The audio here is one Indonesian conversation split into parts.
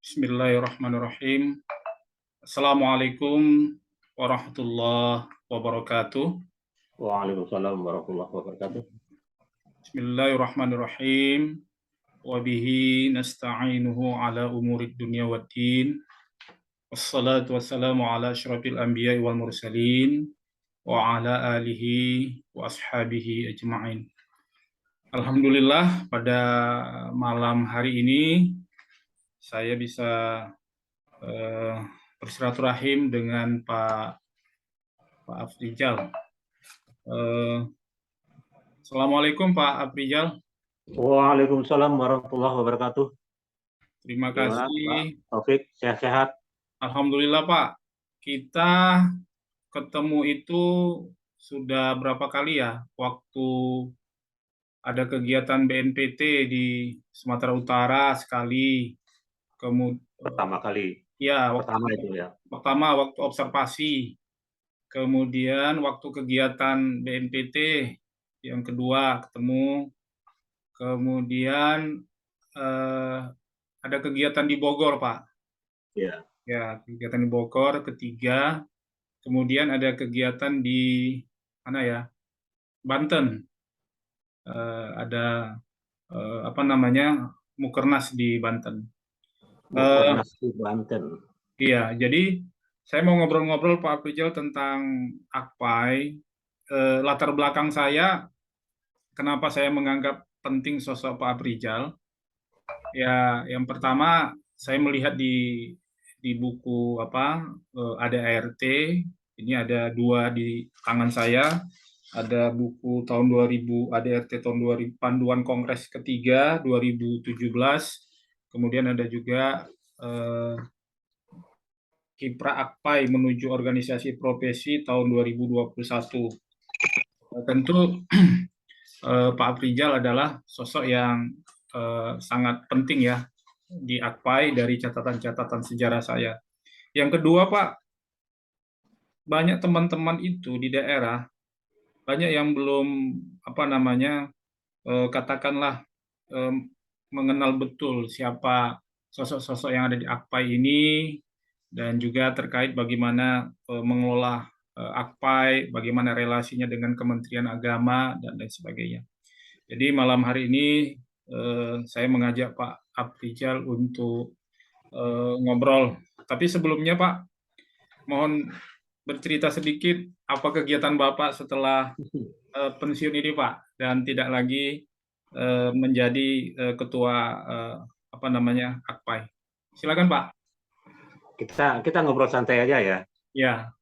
Bismillahirrahmanirrahim. Assalamualaikum warahmatullahi wabarakatuh. Waalaikumsalam warahmatullahi wabarakatuh. Bismillahirrahmanirrahim. Wabihi nasta'inuhu ala umurid dunya waddin. Wassalatu wassalamu ala asyrafil anbiya'i wal mursalin wa ala alihi wa ashabihi ajma'in. Alhamdulillah, pada malam hari ini saya bisa bersilaturahim dengan Pak Afrizal. Assalamualaikum Pak Afrizal. Waalaikumsalam warahmatullahi wabarakatuh. Terima Gimana, Pak kasih. Taufik? Sehat-sehat? Alhamdulillah Pak. Kita ketemu itu sudah berapa kali ya? Waktu ada kegiatan BNPT di Sumatera Utara sekali. Pertama kali. Ya, Pertama itu ya. Pertama waktu observasi. Kemudian waktu kegiatan BNPT yang kedua ketemu. Kemudian ada kegiatan di Bogor, Pak. Ya. Ya, kegiatan di Bogor ketiga. Kemudian ada kegiatan di mana ya? Banten. Ada apa namanya? Mukernas di Banten. Mukernas di Banten. Iya, jadi saya mau ngobrol-ngobrol Pak Afrizal tentang Akpai. Latar belakang saya, kenapa saya menganggap penting sosok Pak Afrizal? Ya, yang pertama saya melihat di buku apa ADART, ini ada dua di tangan saya, ada buku tahun 2000 ADART tahun 2000 Panduan Kongres ketiga 2017, kemudian ada juga Kiprah Akpai menuju organisasi profesi tahun 2021. Tentu Pak Afrizal adalah sosok yang sangat penting ya di Akpai dari catatan-catatan sejarah saya. Yang kedua, Pak, banyak teman-teman itu di daerah, banyak yang belum apa namanya katakanlah mengenal betul siapa sosok-sosok yang ada di Akpai ini, dan juga terkait bagaimana mengelola Akpai, bagaimana relasinya dengan Kementerian Agama dan lain sebagainya. Jadi malam hari ini saya mengajak Pak Afrizal untuk ngobrol. Tapi sebelumnya Pak, mohon bercerita sedikit apa kegiatan Bapak setelah pensiun ini Pak, dan tidak lagi menjadi ketua apa namanya Akpai. Silakan Pak. Kita ngobrol santai aja ya. Ya.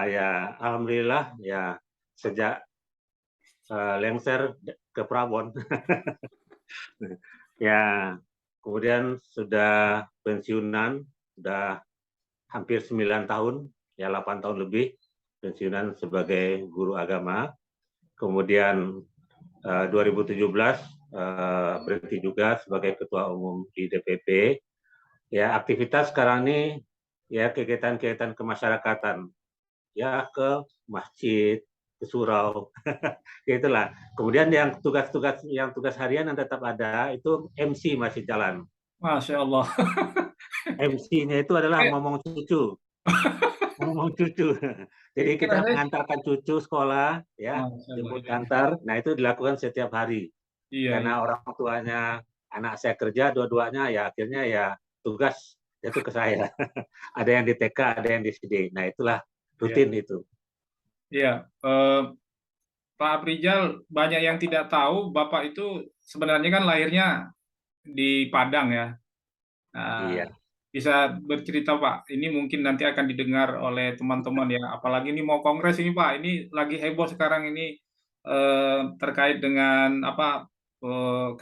Ya, alhamdulillah ya sejak lengser ke Prabon. Ya, kemudian sudah pensiunan, sudah hampir 9 tahun, ya 8 tahun lebih pensiunan sebagai guru agama. Kemudian 2017 berhenti juga sebagai ketua umum di DPP. Ya, aktivitas sekarang ini ya kegiatan-kegiatan kemasyarakatan, ya ke masjid, ke surau, ya itulah. Kemudian yang tugas harian yang tetap ada itu MC masih jalan. Masya Allah. MC-nya itu adalah ngomong cucu. Ngomong cucu. Jadi kita mengantarkan cucu sekolah, ya, jemput antar. Nah itu dilakukan setiap hari. Iya, iya. Karena orang tuanya anak saya kerja dua-duanya, ya akhirnya ya tugas itu ke saya. Ada yang di TK, ada yang di SD. Nah itulah rutin itu. Iya, Pak Afrizal, banyak yang tidak tahu Bapak itu sebenarnya kan lahirnya di Padang ya. Nah, Iya. bisa bercerita Pak, ini mungkin nanti akan didengar oleh teman-teman ya, apalagi ini mau kongres ini Pak, ini lagi heboh sekarang ini terkait dengan apa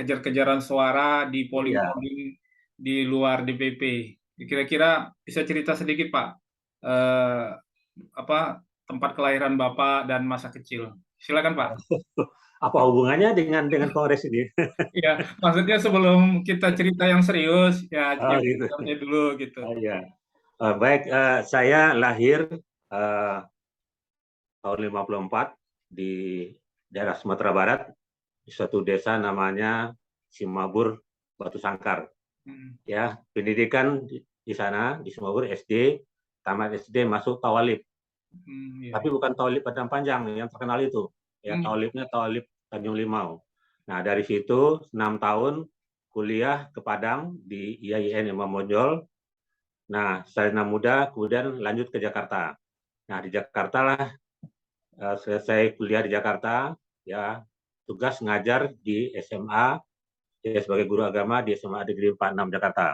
kejar-kejaran suara di Iya. polling-polling di luar DPP. Kira-kira bisa cerita sedikit Pak, apa tempat kelahiran Bapak dan masa kecil. Silakan Pak. Apa hubungannya dengan kongres ini? Iya, maksudnya sebelum kita cerita yang serius, ya Oh yang gitu. seniornya dulu gitu. Oh, iya. Baik, saya lahir tahun 54 di daerah Sumatera Barat, di suatu desa namanya Simabur Batu Sangkar. Ya, pendidikan di sana di Sumawur SD, tamat SD masuk Tawalib. Iya. Tapi bukan Tawalib Padang Panjang yang terkenal itu. Ya, Tawalibnya Tawalib Tanjung Limau. Nah, dari situ 6 tahun kuliah ke Padang di IAIN Imam Bonjol. Nah, sarjana muda kemudian lanjut ke Jakarta. Nah, di Jakarta lah selesai kuliah di Jakarta, ya tugas ngajar di SMA, ya sebagai guru agama di SMA Negeri 46 Jakarta.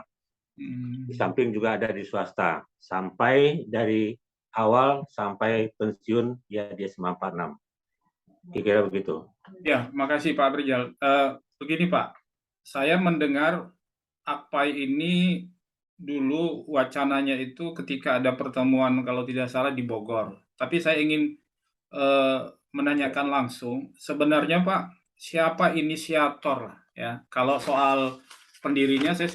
Di samping juga ada di swasta, sampai dari awal sampai pensiun ya di SMA 46. Kira-kira begitu. Ya, makasih Pak Brijal. Begini Pak, saya mendengar AKPAI ini dulu wacananya itu ketika ada pertemuan kalau tidak salah di Bogor. Tapi saya ingin menanyakan langsung, sebenarnya Pak, siapa inisiator ya? Kalau soal pendirinya saya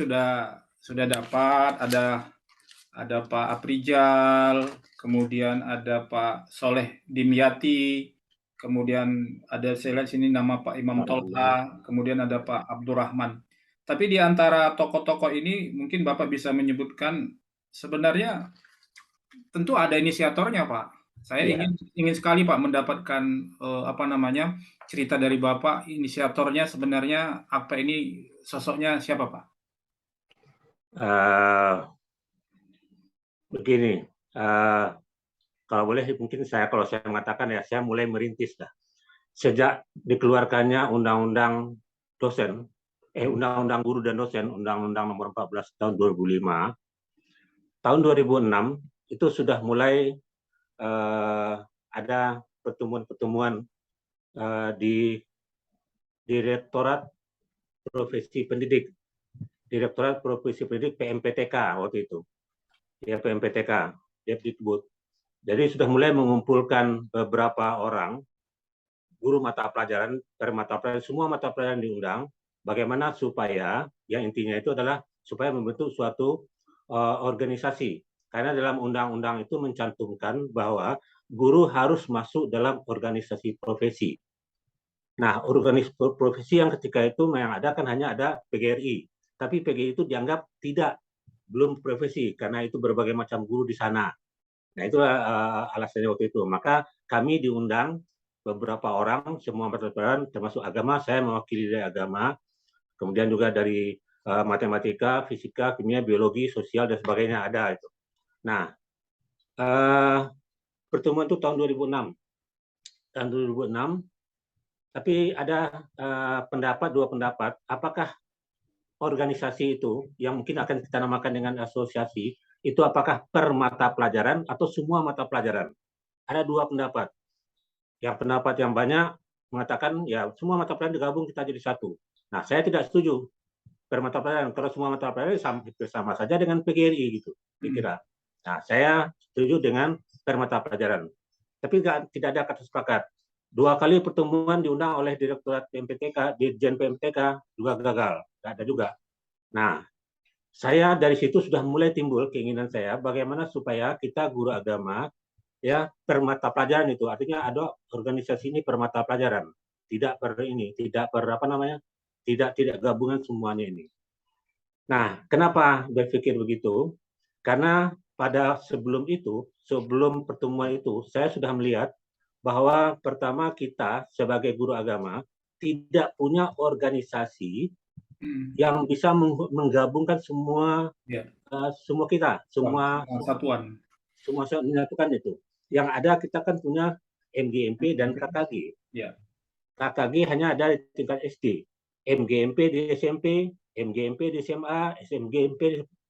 sudah dapat, ada Pak Aprijal, kemudian ada Pak Soleh Dimyati, kemudian ada saya lihat sini nama Pak Imam Tolha, kemudian ada Pak Abdurrahman. Tapi di antara tokoh-tokoh ini mungkin Bapak bisa menyebutkan sebenarnya tentu ada inisiatornya Pak. Saya Ya. ingin sekali Pak mendapatkan apa namanya cerita dari Bapak inisiatornya sebenarnya apa ini sosoknya siapa Pak? Begini, kalau boleh mungkin kalau saya mengatakan ya saya mulai merintis dah. Sejak dikeluarkannya Undang-Undang Dosen, Undang-Undang Guru dan Dosen, Undang-Undang Nomor 14 tahun 2005, tahun 2006 itu sudah mulai ada pertemuan-pertemuan di Direktorat Profesi Pendidik, Direktorat Profesi Pendidik PMPTK waktu itu, ya PMPTK, Dikbud. Jadi sudah mulai mengumpulkan beberapa orang guru mata pelajaran, dari mata pelajaran, semua mata pelajaran diundang, bagaimana supaya, yang intinya itu adalah supaya membentuk suatu organisasi. Karena dalam undang-undang itu mencantumkan bahwa guru harus masuk dalam organisasi profesi. Nah, organisasi profesi yang ketika itu yang ada kan hanya ada PGRI. Tapi PGRI itu dianggap belum profesi, karena itu berbagai macam guru di sana. Nah, itulah alasannya waktu itu. Maka kami diundang beberapa orang, semua mata pelajaran, termasuk agama, saya mewakili dari agama, kemudian juga dari matematika, fisika, kimia, biologi, sosial, dan sebagainya ada itu. Nah, pertemuan itu tahun 2006. Tahun 2006, tapi ada dua pendapat, apakah organisasi itu, yang mungkin akan kita namakan dengan asosiasi, itu apakah per mata pelajaran atau semua mata pelajaran. Ada dua pendapat. Yang pendapat yang banyak mengatakan ya semua mata pelajaran digabung kita jadi satu. Nah, saya tidak setuju per mata pelajaran. Kalau semua mata pelajaran sama saja dengan PGRI gitu, dikira. Nah, saya setuju dengan per mata pelajaran. Tapi tidak ada kata sepakat. 2 kali pertemuan diundang oleh Direktorat PMPTK, Dirjen PMPTK juga gagal, tidak ada juga. Nah, saya dari situ sudah mulai timbul keinginan saya bagaimana supaya kita guru agama ya per mata pelajaran itu, artinya ada organisasi ini per mata pelajaran, tidak tidak gabungan semuanya ini. Nah, kenapa berpikir begitu? Karena pada sebelum pertemuan itu, saya sudah melihat bahwa pertama kita sebagai guru agama tidak punya organisasi yang bisa menggabungkan semua Satuan. semua menyatukan itu. Yang ada kita kan punya MGMP dan KKG. Ya. KKG hanya ada di tingkat SD, MGMP di SMP, MGMP di SMA, SMGMP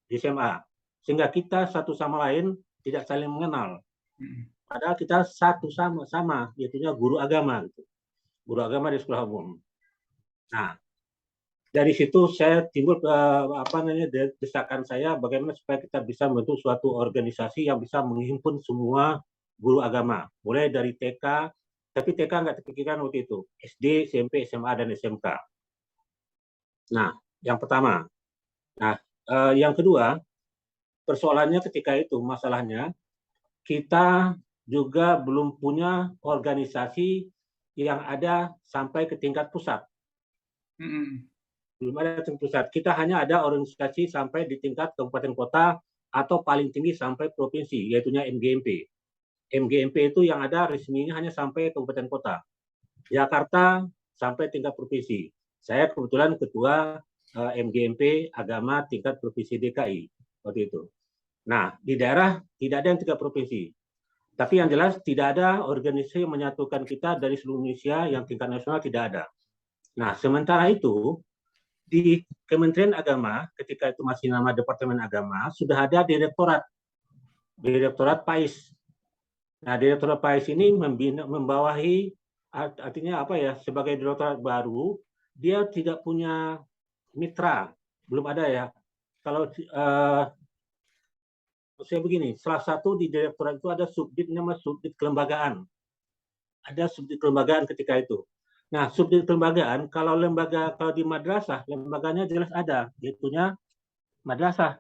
di SMA. Sehingga kita satu sama lain tidak saling mengenal. Padahal kita satu sama, yaitu guru agama. Gitu. Guru agama di sekolah umum. Nah, dari situ saya timbul desakan saya bagaimana supaya kita bisa membentuk suatu organisasi yang bisa menghimpun semua guru agama, mulai dari TK, tapi TK nggak terpikirkan waktu itu, SD, SMP, SMA, dan SMK. Nah, yang pertama. Nah, yang kedua, persoalannya ketika itu, masalahnya, kita juga belum punya organisasi yang ada sampai ke tingkat pusat. belum ada tingkat pusat. Kita hanya ada organisasi sampai di tingkat kabupaten kota atau paling tinggi sampai provinsi, yaitunya MGMP. MGMP itu yang ada resminya hanya sampai kabupaten kota. Jakarta sampai tingkat provinsi. Saya kebetulan ketua MGMP agama tingkat provinsi DKI waktu itu. Nah, di daerah tidak ada yang tingkat provinsi. Tapi yang jelas tidak ada organisasi yang menyatukan kita dari seluruh Indonesia yang tingkat nasional tidak ada. Nah, sementara itu di Kementerian Agama ketika itu masih nama Departemen Agama sudah ada Direktorat PAIS. Nah, Direktorat PAIS ini membawahi artinya apa ya, sebagai direktorat baru dia tidak punya mitra, belum ada ya. Kalau saya begini, salah satu di direktorat itu ada subdit namanya subdit kelembagaan. Ada subdit kelembagaan ketika itu. Nah, subdit kelembagaan kalau di madrasah, lembaganya jelas ada, yaitunya madrasah.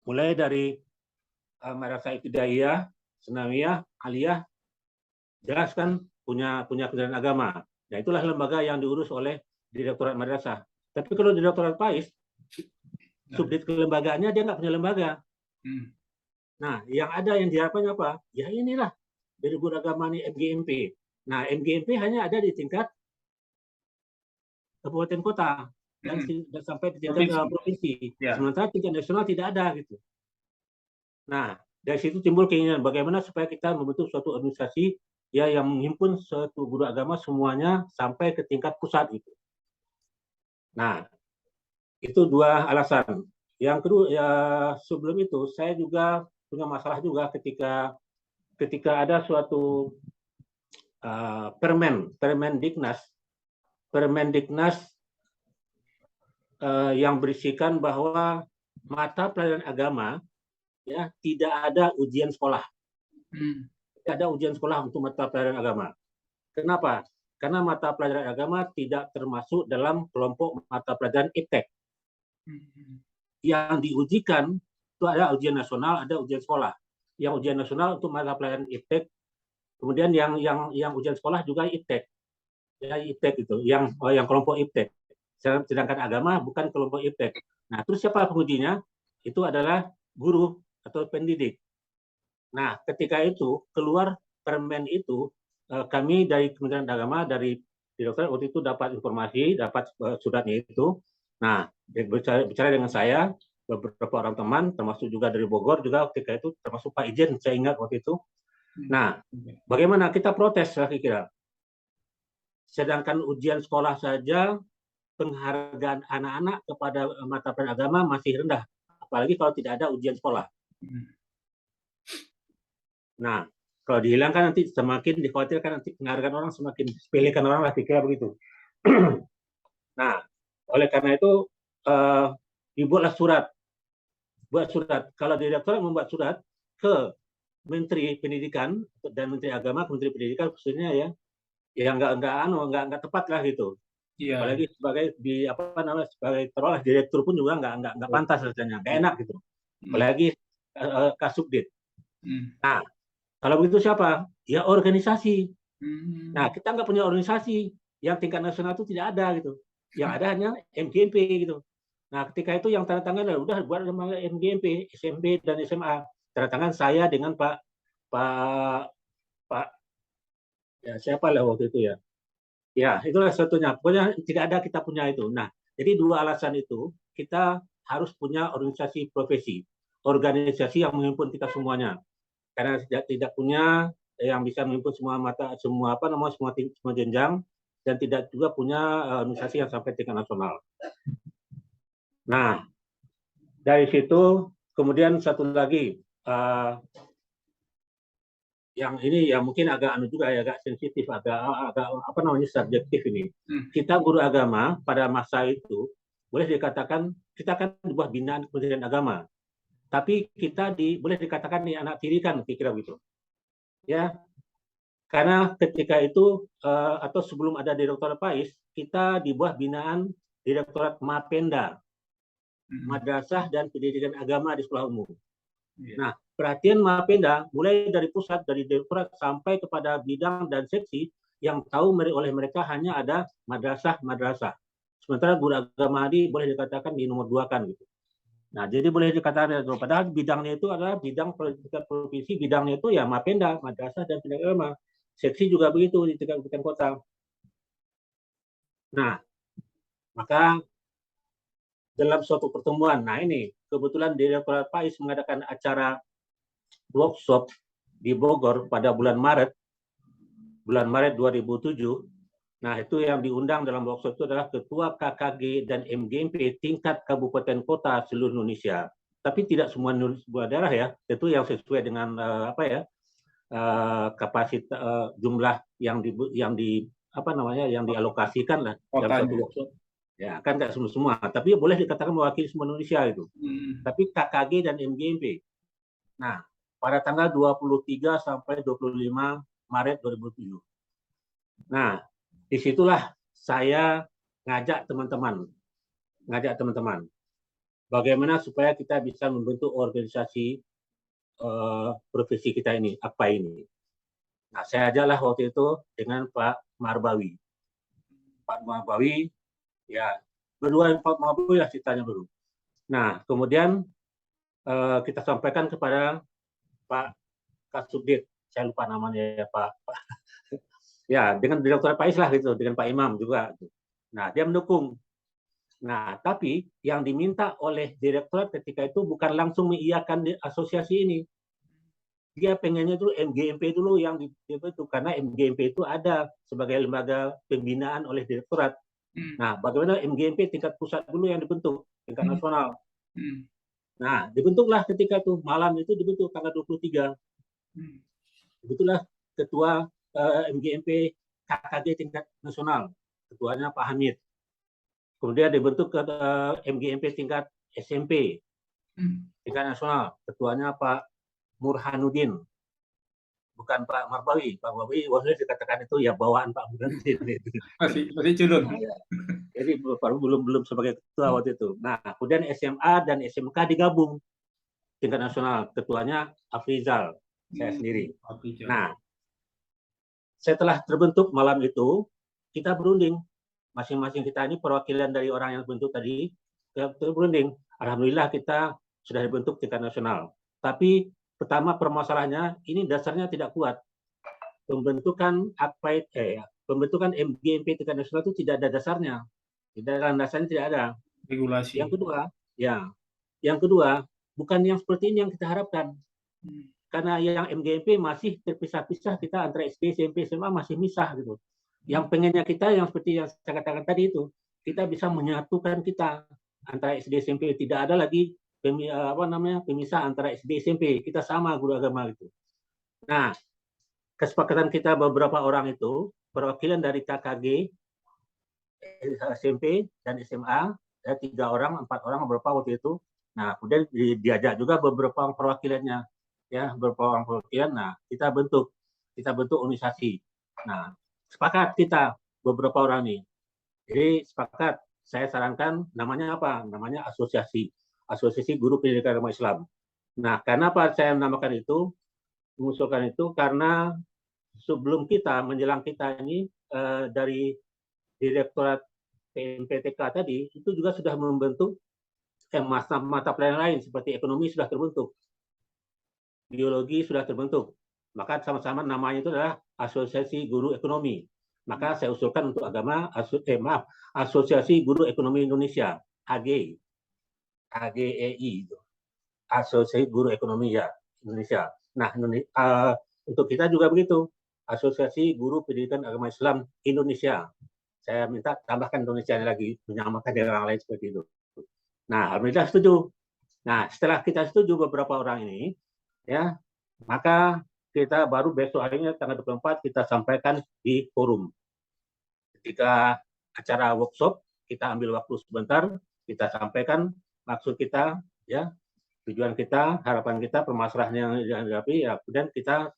Mulai dari madrasah ibtidaiyah, sanawiyah, aliyah, jelas kan punya Kementerian Agama. Nah, itulah lembaga yang diurus oleh Direktorat Madrasah. Tapi kalau Direktorat PAIS, subdit kelembagaannya dia nggak punya lembaga. Nah, yang ada yang diharapkan apa? Ya inilah dari guru agama ini MGMP. Nah, MGMP hanya ada di tingkat kabupaten kota dan sampai di tingkat provinsi. Sementara tingkat nasional tidak ada gitu. Nah, dari situ timbul keinginan bagaimana supaya kita membentuk suatu organisasi ya yang menghimpun suatu guru agama semuanya sampai ke tingkat pusat gitu. Nah, itu dua alasan. Yang kedua, ya sebelum itu saya juga punya masalah juga ketika ada suatu Permendiknas yang berisikan bahwa mata pelajaran agama ya tidak ada ujian sekolah. Tidak ada ujian sekolah untuk mata pelajaran agama. Kenapa? Karena mata pelajaran agama tidak termasuk dalam kelompok mata pelajaran IPTEK. Yang diujikan itu ada ujian nasional, ada ujian sekolah. Yang ujian nasional untuk mata pelajaran IPTEK, kemudian yang ujian sekolah juga IPTEK. Ya IPTEK itu, yang kelompok IPTEK. Sedangkan agama bukan kelompok IPTEK. Nah, terus siapa pengujinya? Itu adalah guru atau pendidik. Nah, ketika itu keluar permen itu, kami dari Kementerian Agama, dari direktur waktu itu dapat informasi, dapat suratnya itu. Nah, bicara dengan saya, beberapa orang teman, termasuk juga dari Bogor juga ketika itu, termasuk Pak Ijen, saya ingat waktu itu. Nah, bagaimana kita protes kira-kira? Sedangkan ujian sekolah saja, penghargaan anak-anak kepada mata pelajaran agama masih rendah, apalagi kalau tidak ada ujian sekolah. Nah, kalau dihilangkan nanti semakin dikhawatirkan nanti penghargaan orang semakin sepelekan orang lah, kira begitu. Nah, oleh karena itu dibuatlah surat. Buat surat. Kalau direktur membuat surat ke Menteri Pendidikan dan Menteri Agama, Menteri Pendidikan khususnya ya, nggak tepat lah gitu. Yeah. Apalagi sebagai terolah direktur pun juga nggak pantas rasanya, nggak enak gitu. Apalagi Kasubdit. Nah, kalau begitu siapa? Ya organisasi. Nah, kita nggak punya organisasi yang tingkat nasional itu tidak ada gitu. Yang ada hanya MGMP gitu. Nah, ketika itu yang tanda tangan udah buat lembaga MGMP, SMP dan SMA. Tanda tangan saya dengan Pak ya siapa lah waktu itu ya. Ya, itulah satunya. Pokoknya tidak ada kita punya itu. Nah, jadi dua alasan itu kita harus punya organisasi profesi, organisasi yang menghimpun kita semuanya. Karena tidak punya yang bisa menghimpun semua jenjang, dan tidak juga punya organisasi yang sampai tingkat nasional. Nah, dari situ kemudian satu lagi yang ini ya mungkin agak agak sensitif, agak subjektif ini. Kita guru agama pada masa itu boleh dikatakan kita kan di bawah binaan Kementerian Agama. Tapi kita boleh dikatakan anak tirikan, kira-kira begitu. Ya, karena ketika itu atau sebelum ada Direktorat PAIS, kita di bawah binaan Direktorat Mapenda, Madrasah dan Pendidikan Agama di Sekolah Umum. Nah, perhatian Mapenda mulai dari pusat, dari Direktorat sampai kepada bidang dan seksi yang tahu oleh mereka hanya ada madrasah. Sementara guru agama di boleh dikatakan di nomor 2 kan gitu. Nah, jadi boleh dikatakan itu, padahal bidangnya itu adalah bidang tingkat provinsi, bidangnya itu ya Mapenda, madrasah dan pendidikan agama. Seksi juga begitu di tingkat kabupaten kota. Nah, maka dalam suatu pertemuan, nah ini kebetulan Direktorat PAIS mengadakan acara workshop di Bogor pada bulan Maret 2007. Nah, itu yang diundang dalam workshop itu adalah Ketua KKG dan MGMP tingkat kabupaten kota seluruh Indonesia. Tapi tidak semua daerah ya, itu yang sesuai dengan kapasitas jumlah yang dialokasikan lah dalam satu Kotanya. workshop. Ya, kan nggak semua, tapi boleh dikatakan mewakili semua Indonesia itu. Tapi KKG dan MGMP. Nah, pada tanggal 23 sampai 25 Maret 2007. Nah, disitulah saya ngajak teman-teman bagaimana supaya kita bisa membentuk organisasi profesi kita ini, apa ini. Nah, saya ajaklah waktu itu dengan Pak Marbawi. Pak Marbawi, ya berdua Pak Marbawi lah ceritanya dulu. Nah, kemudian kita sampaikan kepada Pak Kasubdit, saya lupa namanya ya Pak. Ya, dengan Direktur PAIS lah gitu, dengan Pak Imam juga. Nah, dia mendukung. Nah, tapi yang diminta oleh direktorat ketika itu bukan langsung mengiyakan asosiasi ini. Dia pengennya itu MGMP dulu yang dibentuk, karena MGMP itu ada sebagai lembaga pembinaan oleh direktorat. Nah, bagaimana MGMP tingkat pusat dulu yang dibentuk, tingkat nasional. Nah, dibentuklah ketika itu, malam itu dibentuk tanggal 23. Begitulah ketua MGMP KKG tingkat nasional, ketuanya Pak Hamid. Kemudian dibentuk ke MGMP tingkat SMP, tingkat nasional, ketuanya Pak Burhanuddin, bukan Pak Marbawi. Pak Marbawi waktu dikatakan itu ya bawaan Pak Burhanuddin. Masih culun. Nah, ya. Jadi belum sebagai ketua waktu itu. Nah, kemudian SMA dan SMK digabung tingkat nasional, ketuanya Afrizal, saya sendiri. Nah, setelah terbentuk malam itu, kita berunding. Masing-masing kita ini perwakilan dari orang yang terbentuk tadi, kita berunding. Alhamdulillah kita sudah dibentuk tingkat nasional. Tapi pertama permasalahannya, ini dasarnya tidak kuat. Pembentukan pembentukan MGMP tingkat nasional itu tidak ada dasarnya. Tidak ada dasarnya, tidak ada. Regulasi. Yang kedua, bukan yang seperti ini yang kita harapkan. Karena yang MGMP masih terpisah-pisah, kita antara SD, SMP, SMA masih misah gitu. Yang pengennya kita yang seperti yang saya katakan tadi itu, kita bisa menyatukan kita antara SD, SMP, tidak ada lagi pemisah antara SD, SMP, kita sama guru agama gitu. Nah, kesepakatan kita beberapa orang itu, perwakilan dari KKG, SMP dan SMA, ya 3 orang, 4 orang, beberapa waktu itu. Nah, kemudian diajak juga beberapa perwakilannya, ya beberapa orang perwakilan. Nah, kita bentuk organisasi. Nah, sepakat kita beberapa orang nih. Jadi sepakat, saya sarankan namanya apa? Namanya asosiasi guru pendidikan agama Islam. Nah, kenapa saya menamakan itu, mengusulkan itu, karena sebelum kita menjelang kita ini dari Direktorat PMPTK tadi itu juga sudah membentuk mata pelajaran lain seperti ekonomi sudah terbentuk, biologi sudah terbentuk, maka sama-sama namanya itu adalah Asosiasi Guru Ekonomi. Maka saya usulkan untuk agama Asosiasi Guru Ekonomi Indonesia, AGEI, Asosiasi Guru Ekonomi ya Indonesia. Nah, untuk kita juga begitu, Asosiasi Guru Pendidikan Agama Islam Indonesia. Saya minta tambahkan Indonesia lagi, menyamakan dengan orang lain seperti itu. Nah, alhamdulillah setuju. Nah, setelah kita setuju beberapa orang ini, ya, maka kita baru besok harinya tanggal 24 kita sampaikan di forum. Ketika acara workshop, kita ambil waktu sebentar, kita sampaikan maksud kita, ya, tujuan kita, harapan kita, permasalahan yang dihadapi, ya, kemudian kita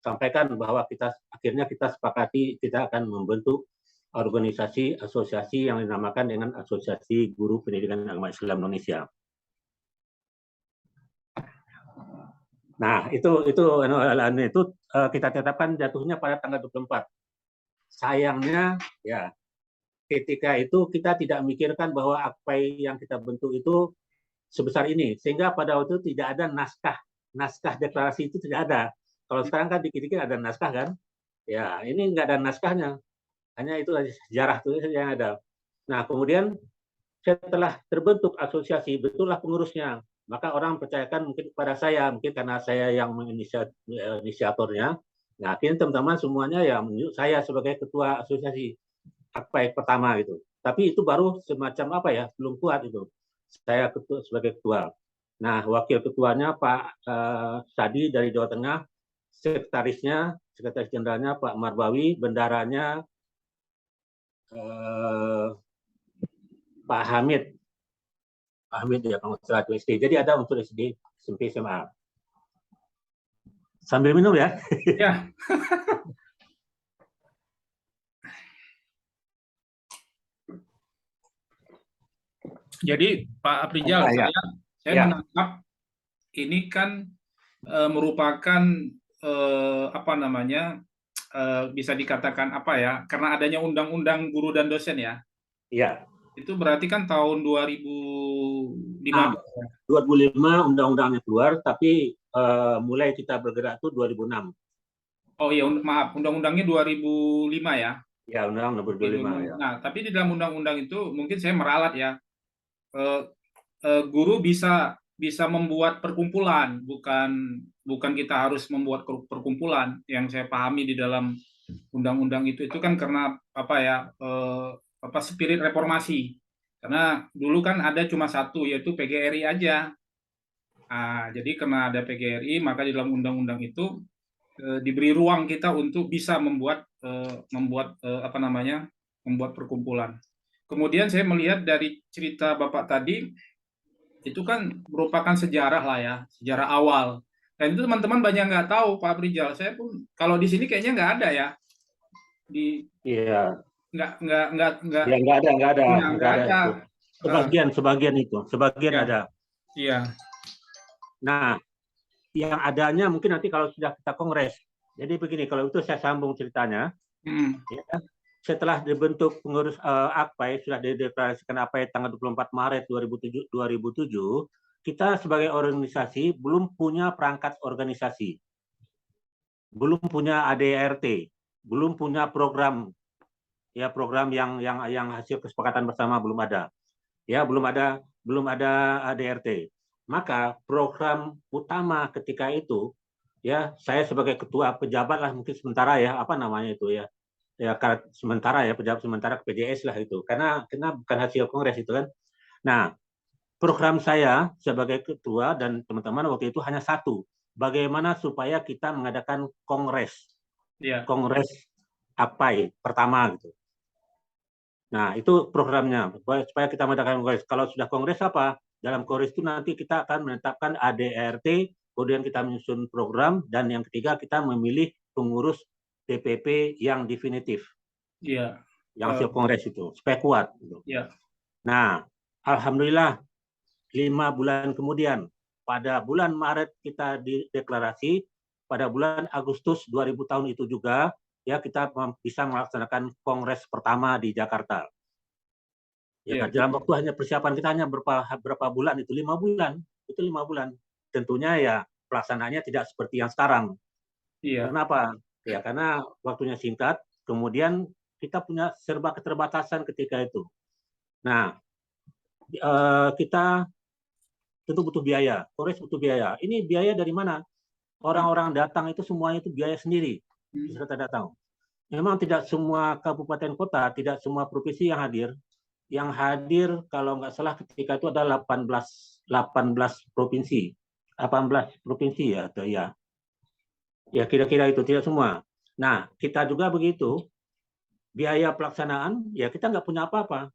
sampaikan bahwa akhirnya kita sepakati kita akan membentuk organisasi asosiasi yang dinamakan dengan Asosiasi Guru Pendidikan Agama Islam Indonesia. Nah, itu kita tetapkan jatuhnya pada tanggal 24. Sayangnya ya ketika itu kita tidak memikirkan bahwa apa yang kita bentuk itu sebesar ini, sehingga pada waktu itu tidak ada naskah deklarasi itu tidak ada. Kalau sekarang kan dikit-dikit ada naskah kan, ya ini nggak ada naskahnya, hanya itu sejarah itu saja yang ada. Nah kemudian setelah terbentuk asosiasi, betullah pengurusnya, maka orang percayakan mungkin kepada saya, mungkin karena saya yang menginisiatornya. Nah, akhirnya teman-teman semuanya ya menunjuk saya sebagai ketua asosiasi Akpai pertama gitu. Tapi itu baru semacam apa ya, belum kuat itu. Saya sebagai ketua. Nah, wakil ketuanya Pak Sadi dari Jawa Tengah, sekretaris jenderalnya Pak Marbawi, bendaranya Pak Hamid. Pak Hamid ya, kalau salah itu SD. Jadi ada unsur SD, SMP, SMA. Sambil minum ya. Ya. Jadi Pak Aprijal, saya menangkap ini kan merupakan apa namanya, bisa dikatakan apa ya, karena adanya undang-undang guru dan dosen ya. Iya. Itu berarti kan tahun 2015. 2005 undang-undangnya keluar, tapi mulai kita bergerak itu 2006. Oh iya, maaf, undang-undangnya 2005 ya. Ya, undang-undang 2005 ya. Nah, tapi di dalam undang-undang itu mungkin saya meralat ya. Guru bisa membuat perkumpulan, bukan kita harus membuat perkumpulan. Yang saya pahami di dalam undang-undang itu kan karena apa ya, spirit reformasi. Karena dulu kan ada cuma satu, yaitu PGRI aja. Nah, jadi karena ada PGRI, maka di dalam undang-undang itu diberi ruang kita untuk bisa membuat apa namanya, membuat perkumpulan. Kemudian saya melihat dari cerita Bapak tadi, itu kan merupakan sejarah lah ya, sejarah awal. Dan itu teman-teman banyak nggak tahu, Pak Aprijal. Saya pun kalau di sini kayaknya nggak ada ya. Iya. Nggak. Ya, nggak ada. Sebagian ya. ada. Iya. Nah, yang adanya mungkin nanti kalau sudah kita kongres. Jadi begini, kalau itu saya sambung ceritanya. Ya, setelah dibentuk pengurus Akpai, sudah dideklarasikan Akpai tanggal 24 Maret 2007, kita sebagai organisasi belum punya perangkat organisasi, belum punya ADRT, belum punya program, ya program yang hasil kesepakatan bersama belum ada, ya belum ada ADRT. Maka program utama ketika itu, ya saya sebagai ketua pejabat lah mungkin sementara ya, apa namanya itu ya sementara ya, pejabat sementara ke PJS lah itu, karena bukan hasil kongres itu kan. Nah, program saya sebagai ketua dan teman-teman waktu itu hanya satu, bagaimana supaya kita mengadakan kongres, kongres Akpai pertama gitu. Nah, itu programnya, supaya kita mengadakan kongres. Kalau sudah kongres apa? Dalam kongres itu nanti kita akan menetapkan ADRT, kemudian kita menyusun program, dan yang ketiga kita memilih pengurus DPP yang definitif, yang hasil kongres itu, supaya kuat. Gitu. Nah, alhamdulillah 5 bulan kemudian, pada bulan Maret kita dideklarasi, pada bulan Agustus 2000 tahun itu juga, ya kita bisa melaksanakan kongres pertama di Jakarta. Ya, dalam waktu hanya persiapan kita hanya berapa bulan itu, 5 bulan. Itu 5 bulan. Tentunya ya pelaksanaannya tidak seperti yang sekarang. Kenapa? Ya karena waktunya singkat, kemudian kita punya serba keterbatasan ketika itu. Nah, kita tentu butuh biaya, kongres butuh biaya. Ini biaya dari mana? Orang-orang datang itu semuanya itu biaya sendiri, peserta datang. Memang tidak semua kabupaten kota, tidak semua provinsi yang hadir. Yang hadir kalau nggak salah ketika itu ada 18 provinsi. 18 provinsi ya, atau ya. Ya kira-kira itu, tidak semua. Nah, kita juga begitu. Biaya pelaksanaan, ya kita nggak punya apa-apa.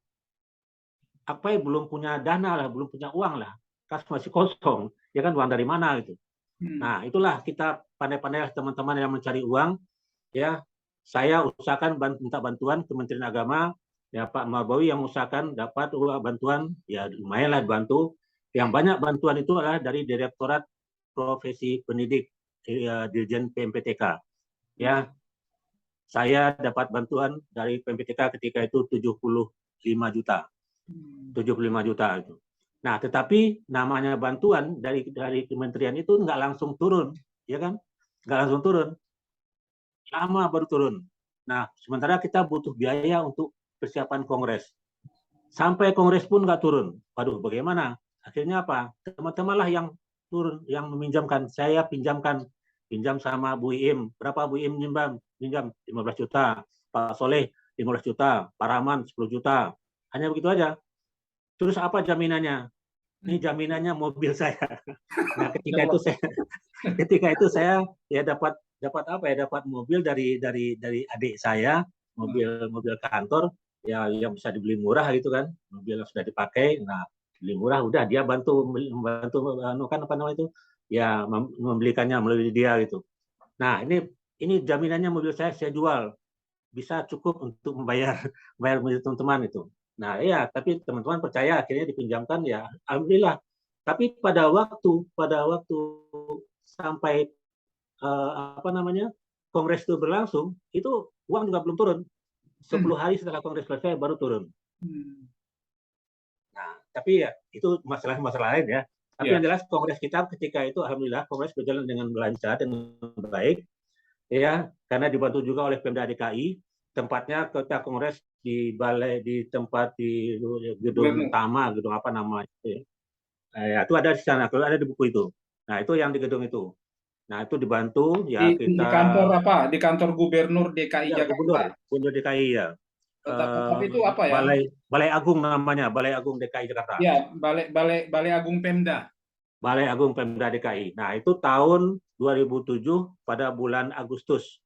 Akpai belum punya dana lah, belum punya uang lah. Kas masih kosong. Ya kan, uang dari mana gitu. Nah, itulah kita pandai-pandai teman-teman yang mencari uang. Ya, saya usahakan minta bantuan Kementerian Agama, ya Pak Marbawi yang usahakan dapat bantuan, ya lumayan lah bantu. Yang banyak bantuan itu adalah dari Direktorat Profesi Pendidik, Dirjen PMPTK. Ya, saya dapat bantuan dari PMPTK ketika itu 75 juta. 75 juta itu. Nah, tetapi namanya bantuan dari kementerian itu nggak langsung turun, ya kan? Nggak langsung turun, lama baru turun. Nah, sementara kita butuh biaya untuk persiapan kongres. Sampai kongres pun nggak turun. Waduh, bagaimana? Akhirnya apa? Teman-teman lah yang turun, yang meminjamkan. Saya pinjam sama Bu Im. Berapa Bu Im pinjam? 15 juta. Pak Soleh 15 juta. Pak Rahman 10 juta. Hanya begitu aja. Terus apa jaminannya? Ini jaminannya mobil saya. Nah, ketika itu saya ya dapat apa ya, dapat mobil dari adik saya, mobil kantor ya, yang bisa dibeli murah gitu kan, mobil yang sudah dipakai. Nah, beli murah, udah dia bantu kan apa namanya itu ya, membelikannya melalui dia gitu. Nah, ini jaminannya mobil saya jual, bisa cukup untuk membayar mobil teman-teman itu. Nah, ya, tapi teman-teman percaya, akhirnya dipinjamkan, ya alhamdulillah. Tapi pada waktu sampai apa namanya, kongres itu berlangsung, itu uang juga belum turun. 10 hari setelah kongres selesai baru turun. Nah, tapi ya itu masalah lain ya. Tapi yang jelas kongres kita ketika itu alhamdulillah kongres berjalan dengan lancar, dengan baik, ya, karena dibantu juga oleh Pemda DKI. Tempatnya kita kongres di tempat di gedung utama, gedung apa namanya itu ya. Itu ada di sana, kalau ada di buku itu. Nah, itu yang di gedung itu. Nah, itu dibantu ya Di kita. kantor apa? Di kantor Gubernur DKI Ya, Jakarta. Gubernur DKI ya. Tapi itu apa ya? Balai Agung namanya, Balai Agung DKI Jakarta. Ya, Balai Agung Pemda. Balai Agung Pemda DKI. Nah, itu tahun 2007 pada bulan Agustus.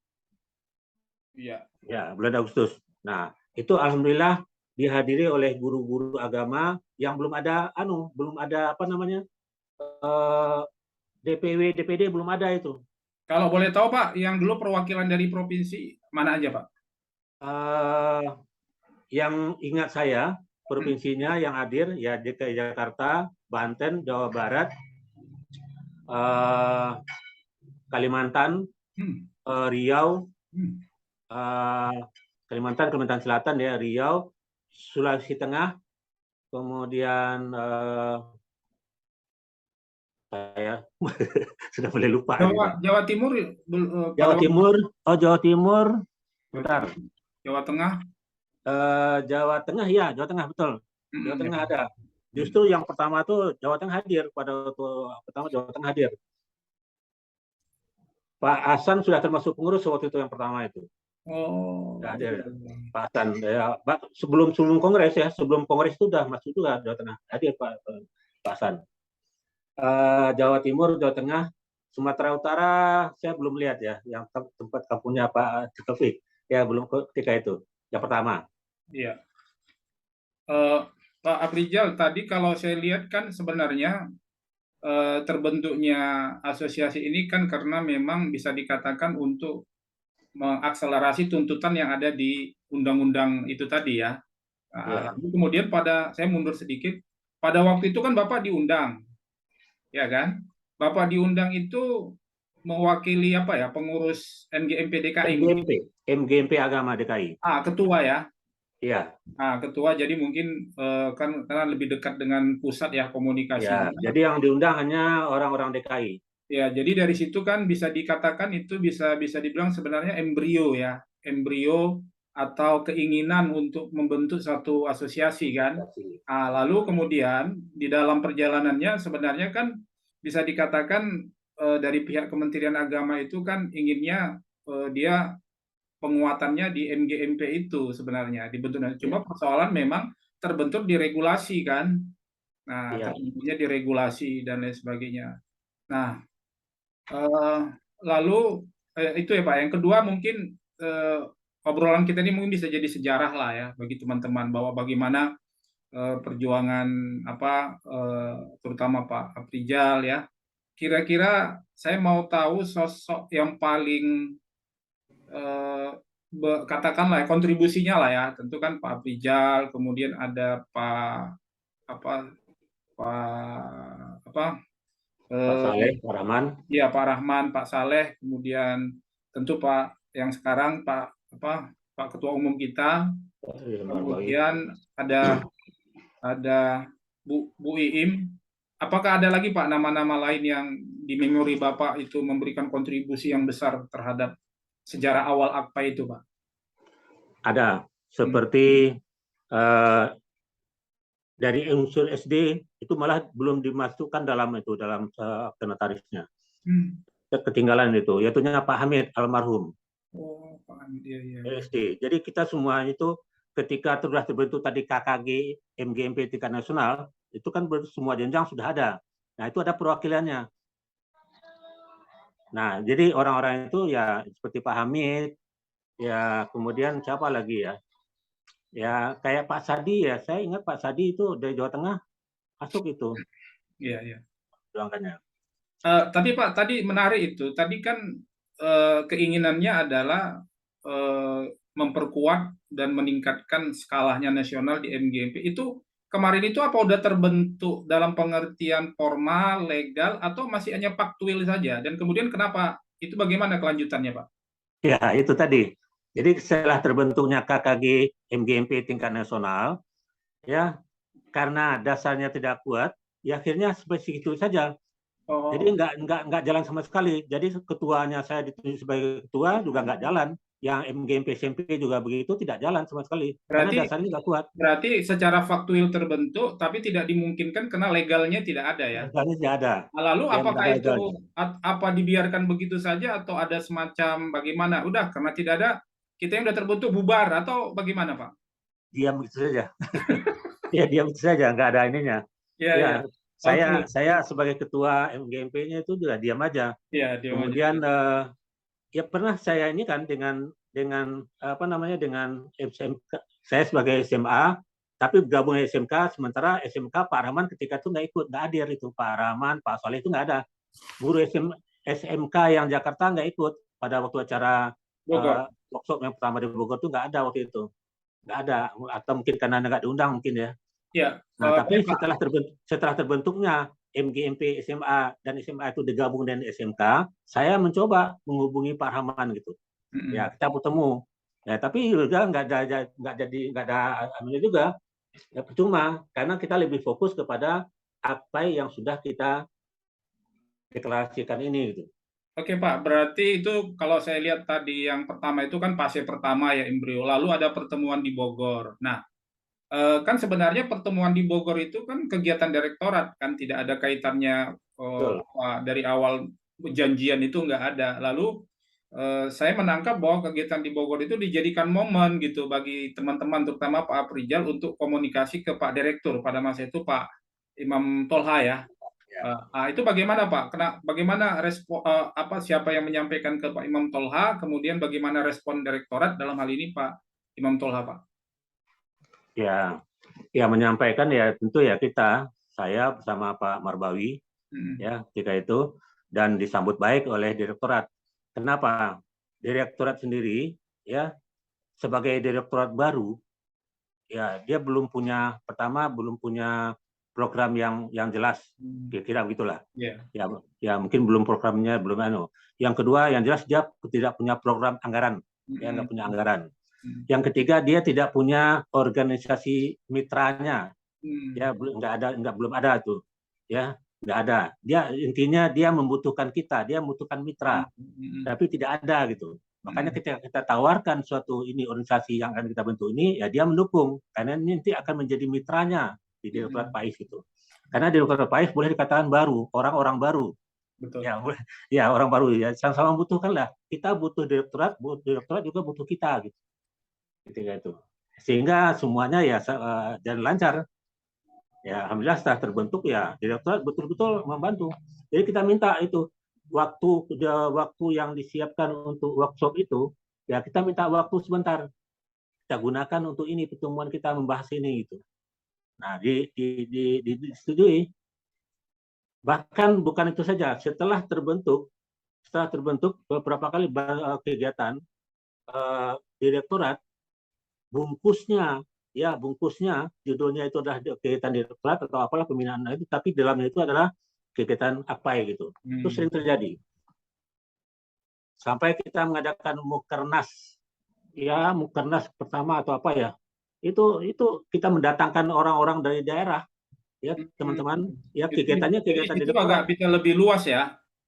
Iya. Ya, bulan Agustus. Nah, itu alhamdulillah dihadiri oleh guru-guru agama yang belum ada apa namanya? DPW, DPD belum ada itu. Kalau boleh tahu Pak, yang dulu perwakilan dari provinsi mana aja Pak? Yang ingat saya, provinsinya yang hadir ya DKI Jakarta, Banten, Jawa Barat, Kalimantan, Riau, Kalimantan Selatan ya, Riau, Sulawesi Tengah, kemudian saya sudah mulai lupa. Jawa Timur, Jawa Timur, bentar. Jawa Tengah. Jawa Tengah ya, Jawa Tengah betul. Jawa Tengah ada. Justru yang pertama tuh Jawa Tengah hadir, pada waktu pertama Jawa Tengah hadir. Pak Hasan sudah termasuk pengurus waktu itu yang pertama itu. Oh. Hadir. Pak Hasan ya, sebelum kongres ya, sebelum kongres itu sudah masuk juga Jawa Tengah hadir Pak Hasan. Jawa Timur, Jawa Tengah, Sumatera Utara saya belum lihat ya, yang tempat kampungnya Pak Taufik ya, belum ketika itu yang pertama. Iya. Pak Aprijal, tadi kalau saya lihat kan sebenarnya terbentuknya asosiasi ini kan karena memang bisa dikatakan untuk mengakselerasi tuntutan yang ada di undang-undang itu tadi ya. Lalu kemudian saya mundur sedikit, pada waktu itu kan Bapak diundang, ya kan? Bapak diundang itu mewakili apa ya, pengurus MGMP DKI. MGMP Agama DKI. Ketua ya. Iya. Ketua, jadi mungkin kan karena lebih dekat dengan pusat ya komunikasi. Ya, jadi yang diundang hanya orang-orang DKI. Ya, jadi dari situ kan bisa dikatakan itu bisa dibilang sebenarnya embrio atau keinginan untuk membentuk satu asosiasi kan. Lalu kemudian di dalam perjalanannya sebenarnya kan bisa dikatakan dari pihak Kementerian Agama itu kan inginnya dia penguatannya di MGMP itu sebenarnya dibentuk. Cuma persoalan memang terbentuk di regulasi kan. Nah, terbentuknya di regulasi dan lain sebagainya. Nah, lalu itu ya Pak. Yang kedua mungkin obrolan kita ini mungkin bisa jadi sejarah lah ya bagi teman-teman bahwa bagaimana perjuangan terutama Pak Aprijal ya. Kira-kira saya mau tahu sosok yang paling katakanlah kontribusinya lah ya. Tentu kan Pak Aprijal, kemudian ada Pak Saleh, Pak Rahman. Iya, Pak Rahman, Pak Saleh, kemudian tentu Pak yang sekarang Pak Pak Ketua Umum kita, Marbawi. kemudian ada Bu Iim. Apakah ada lagi Pak nama-nama lain yang di memori Bapak itu memberikan kontribusi yang besar terhadap sejarah awal AKPAI itu, Pak? Ada seperti dari unsur SD itu malah belum dimasukkan dalam akte notarisnya. Ketinggalan itu, yaitu Pak Hamid almarhum. Oh, Pak Hamid, iya. SD. Jadi kita semua itu ketika sudah terbentuk tadi KKG, MGMP tingkat nasional, itu kan semua jenjang sudah ada. Nah, itu ada perwakilannya. Nah, jadi orang-orang itu ya seperti Pak Hamid, ya kemudian siapa lagi ya? Ya kayak Pak Sadi ya, saya ingat Pak Sadi itu dari Jawa Tengah masuk itu. Iya. Angkanya. Tapi Pak, tadi menarik itu. Tadi kan keinginannya adalah memperkuat dan meningkatkan skalanya nasional di MGMP. Itu kemarin itu apa udah terbentuk dalam pengertian formal, legal, atau masih hanya faktual saja? Dan kemudian kenapa? Itu bagaimana kelanjutannya, Pak? Ya, itu tadi. Jadi setelah terbentuknya KKG MGMP tingkat nasional, ya karena dasarnya tidak kuat, ya akhirnya seperti itu saja. Jadi nggak jalan sama sekali. Jadi ketuanya saya ditunjuk sebagai ketua juga nggak jalan. Yang MGMP SMP juga begitu tidak jalan sama sekali. Karena dasarnya nggak kuat. Berarti secara faktual terbentuk, tapi tidak dimungkinkan karena legalnya tidak ada ya. Legalnya tidak ada. Lalu Ya, apakah ada itu legalnya. apa dibiarkan begitu saja atau ada semacam bagaimana? Udah karena tidak ada, kita yang udah terbentuk bubar atau bagaimana, Pak? Diam begitu saja. Ya diam begitu saja, nggak ada ininya. Iya. Ya, Oke. saya sebagai ketua MGMP-nya itu juga diam aja. Iya, diam aja. Kemudian ya pernah saya ini kan dengan apa namanya dengan SMK, saya sebagai SMA tapi bergabung dengan SMK, sementara SMK Pak Rahman ketika itu nggak hadir itu, Pak Rahman, Pak Soleh itu nggak ada. Guru SMK yang Jakarta nggak ikut pada waktu acara Bogor. workshop yang pertama di Bogor itu nggak ada waktu itu, nggak ada, atau mungkin karena nggak diundang mungkin ya. Ya, Nah, tapi Pak. setelah terbentuknya MGMP SMA dan SMA itu digabung dengan SMK, saya mencoba menghubungi Pak Rahman gitu. Ya, kita bertemu. Ya, tapi juga nggak ada ambilnya juga. Ya, percuma karena kita lebih fokus kepada apa yang sudah kita deklarasikan ini gitu. Oke Pak, berarti itu kalau saya lihat tadi yang pertama itu kan fase pertama ya embrio, lalu ada pertemuan di Bogor. Nah, kan sebenarnya pertemuan di Bogor itu kan kegiatan direktorat, kan tidak ada kaitannya dari awal janjian itu nggak ada. Lalu saya menangkap bahwa kegiatan di Bogor itu dijadikan momen gitu bagi teman-teman, terutama Pak Aprijal untuk komunikasi ke Pak Direktur pada masa itu Pak Imam Tolha ya. Itu bagaimana Pak? Bagaimana respon siapa yang menyampaikan ke Pak Imam Tolha, kemudian bagaimana respon direktorat dalam hal ini Pak Imam Tolha Pak? Ya menyampaikan ya tentu ya saya bersama Pak Marbawi ya ketika itu, dan disambut baik oleh direktorat. Kenapa? Direktorat sendiri ya sebagai direktorat baru ya dia belum punya program yang jelas, kira-kira begitulah. Ya mungkin belum programnya belum. Yang kedua yang jelas dia tidak punya program anggaran, dia nggak punya anggaran. Yang ketiga dia tidak punya organisasi mitranya, ya belum ada tuh, ya nggak ada. Dia intinya dia membutuhkan kita, dia membutuhkan mitra, tapi tidak ada gitu. Makanya ketika kita tawarkan suatu organisasi yang akan kita bentuk ini, ya dia mendukung karena ini nanti akan menjadi mitranya di Direktorat PAIS gitu. Karena Direktorat PAIS boleh dikatakan baru, orang-orang baru. Betul. Ya orang baru ya, sama-sama membutuhkan lah. Kita butuh direktorat juga butuh kita gitu. Ketika itu. Sehingga semuanya ya jalan lancar. Ya alhamdulillah setelah terbentuk ya direktorat betul-betul membantu. Jadi kita minta itu waktu yang disiapkan untuk workshop itu, ya kita minta waktu sebentar. Kita gunakan untuk ini pertemuan kita membahas ini gitu. Nah, disetujui. Bahkan bukan itu saja, setelah terbentuk beberapa kali kegiatan direktorat, bungkusnya judulnya itu adalah kegiatan direktorat atau apalah pembinaan itu, tapi dalamnya itu adalah kegiatan AKPAI gitu. Itu sering terjadi. Sampai kita mengadakan mukernas ya Mukernas pertama atau apa ya, itu kita mendatangkan orang-orang dari daerah, ya Hmm, teman-teman, ya itu kegiatannya jadi kegiatan itu agak direktorat, bisa lebih luas ya,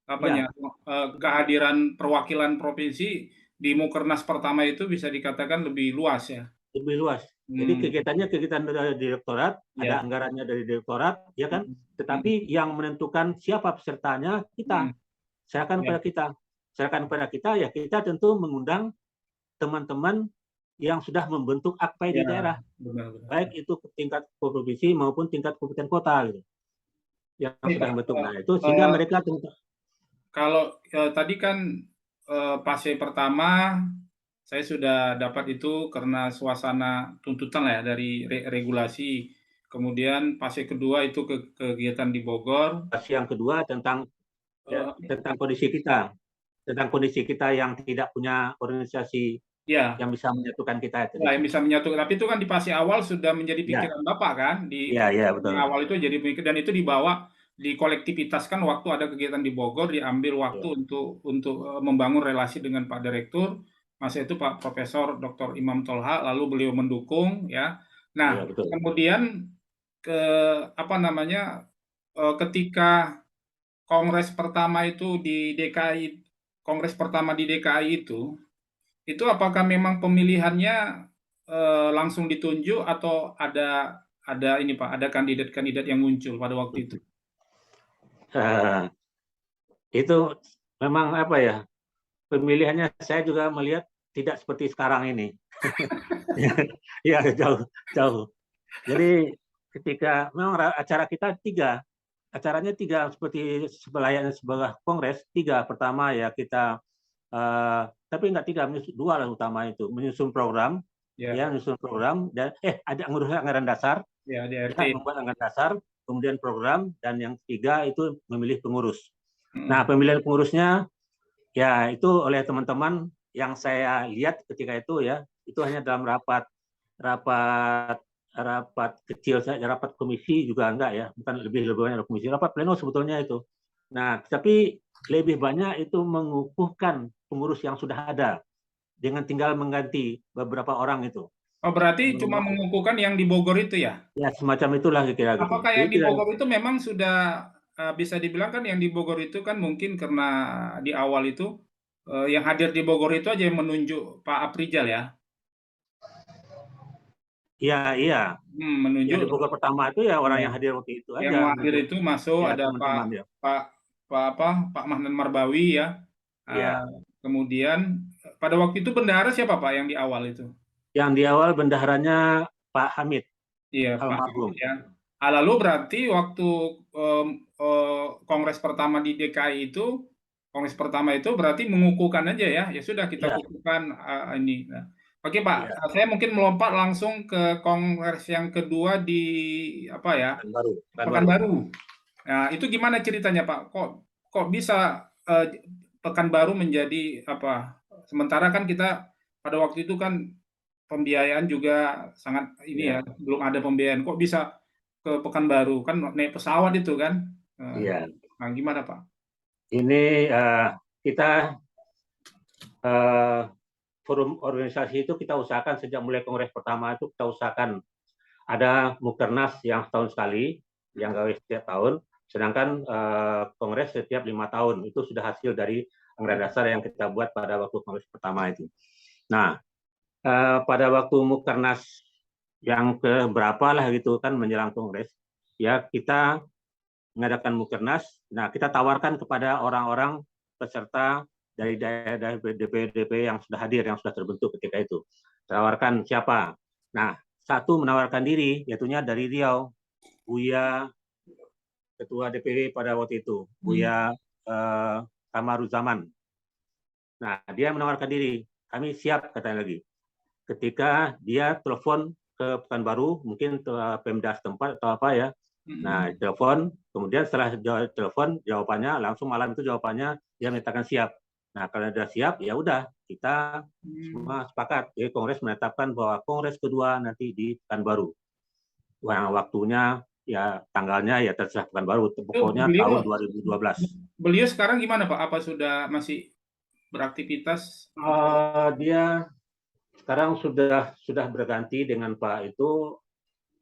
apanya ya kehadiran perwakilan provinsi di Mukernas pertama itu bisa dikatakan lebih luas ya. lebih luas. Jadi Hmm, kegiatannya kegiatan dari direktorat, ada ya. anggarannya dari direktorat, ya kan? Hmm, hmm, Tetapi yang menentukan siapa pesertanya hmm, kita, serahkan ya, kepada kita, serahkan kepada kita, ya kita tentu mengundang teman-teman yang sudah membentuk AKPAI di ya, daerah, benar-benar. baik itu tingkat provinsi maupun tingkat kabupaten kota gitu, yang Nih sudah Pak, membentuk. Nah itu sehingga eh, mereka kalau tadi kan fase pertama saya sudah dapat itu karena suasana tuntutan lah ya dari regulasi. Kemudian fase kedua itu kegiatan di Bogor. yang kedua tentang ya, Eh, tentang kondisi kita yang tidak punya organisasi ya, yang bisa menyatukan kita ya, tadi. yang bisa menyatukan. Tapi itu kan di fase awal sudah menjadi Ya, pikiran Bapak kan, ya, ya di betul. awal itu jadi pikir dan itu dibawa dikolektivitaskan waktu ada kegiatan di Bogor, diambil waktu Ya, untuk membangun relasi dengan Pak Direktur. Masa itu Pak Profesor Dr. Imam Tolha, lalu beliau mendukung ya. ya Nah, betul. kemudian ke apa namanya ketika Kongres pertama itu di DKI, Kongres pertama di DKI itu apakah memang pemilihannya langsung ditunjuk atau ada ini Pak, ada kandidat-kandidat yang muncul pada waktu itu? Eh, itu memang apa ya, pemilihannya saya juga melihat tidak seperti sekarang ini. Ya jauh, jauh. Jadi ketika memang acara kita tiga, acaranya tiga seperti sebelayaknya sebuah kongres tiga. Pertama ya kita tapi nggak tiga, dua lah utama itu menyusun program, Ya, ya menyusun program dan ada ngurus anggaran dasar, ya di ya RT. membuat anggaran dasar, kemudian program dan yang ketiga itu memilih pengurus. Nah Mm. pemilihan pengurusnya ya itu oleh teman-teman yang saya lihat ketika itu hanya dalam rapat rapat rapat kecil saja, rapat komisi juga enggak ya, bukan lebih banyak komisi, rapat pleno sebetulnya itu. Nah, tapi lebih banyak itu mengukuhkan pengurus yang sudah ada dengan tinggal mengganti beberapa orang itu. Oh, berarti cuma mengukuhkan yang di Bogor itu ya? Ya semacam itulah kira gitu. Apakah Jadi yang di tidak, Bogor itu memang sudah bisa dibilang kan yang di Bogor itu kan mungkin karena di awal itu yang hadir di Bogor itu aja yang menunjuk Pak Aprijal ya? ya iya, yang di Menunjuk Bogor pertama itu ya orang ya. yang hadir waktu itu Yang aja hadir menunjuk itu masuk ya ada Pak teman-teman ya. Pak Pak apa Pak Mahnan Marbawi ya. Iya. Kemudian pada waktu itu bendahara siapa Pak yang di awal itu? Yang di awal bendaharanya Pak Hamid Iya Pak Hamid almarhum. ya. Lalu berarti waktu em, kongres pertama di DKI itu, kongres pertama itu berarti mengukuhkan aja ya. Ya sudah kita Iya, kukuhkan ini. Nah, oke Pak, iya, saya mungkin melompat langsung ke kongres yang kedua di apa ya? kan baru, kan baru. Pekanbaru. Nah, itu gimana ceritanya, Pak? Kok kok bisa eh, Pekanbaru menjadi apa? Sementara kan kita pada waktu itu kan pembiayaan juga sangat ini ya, Iya, belum ada pembiayaan. Kok bisa ke Pekanbaru? Kan naik pesawat itu kan? Eh, iya. Nah, gimana, Pak? Ini kita eh, forum organisasi itu kita usahakan sejak mulai kongres pertama itu kita usahakan ada mukernas yang setahun sekali, yang gawe setiap tahun, sedangkan kongres setiap 5 tahun. Itu sudah hasil dari anggaran dasar yang kita buat pada waktu kongres pertama itu. Nah, pada waktu mukernas yang ke berapa lah gitu kan menjelang kongres, ya kita mengadakan mukernas. Nah, kita tawarkan kepada orang-orang peserta dari daerah DP yang sudah hadir, yang sudah terbentuk ketika itu. Tawarkan siapa? Nah, satu menawarkan diri, yaitunya dari Riau, Buya, Ketua DPW pada waktu itu, Buya Kamaruzaman. Nah, dia menawarkan diri, kami siap katanya lagi. Ketika dia telepon ke Pekanbaru, mungkin Pemda setempat atau apa ya. Nah, telepon, kemudian setelah telepon jawabannya langsung malam itu jawabannya dia menyatakan siap. Nah, kalau sudah siap ya udah kita semua sepakat. Jadi Kongres menetapkan bahwa Kongres kedua nanti di Pekanbaru. Waktunya ya tanggalnya ya terserah Pekanbaru. Itu Pokoknya tahun beliau 2012. beliau sekarang gimana, Pak? Apa sudah masih beraktivitas atau Dia sekarang sudah berganti dengan Pak itu,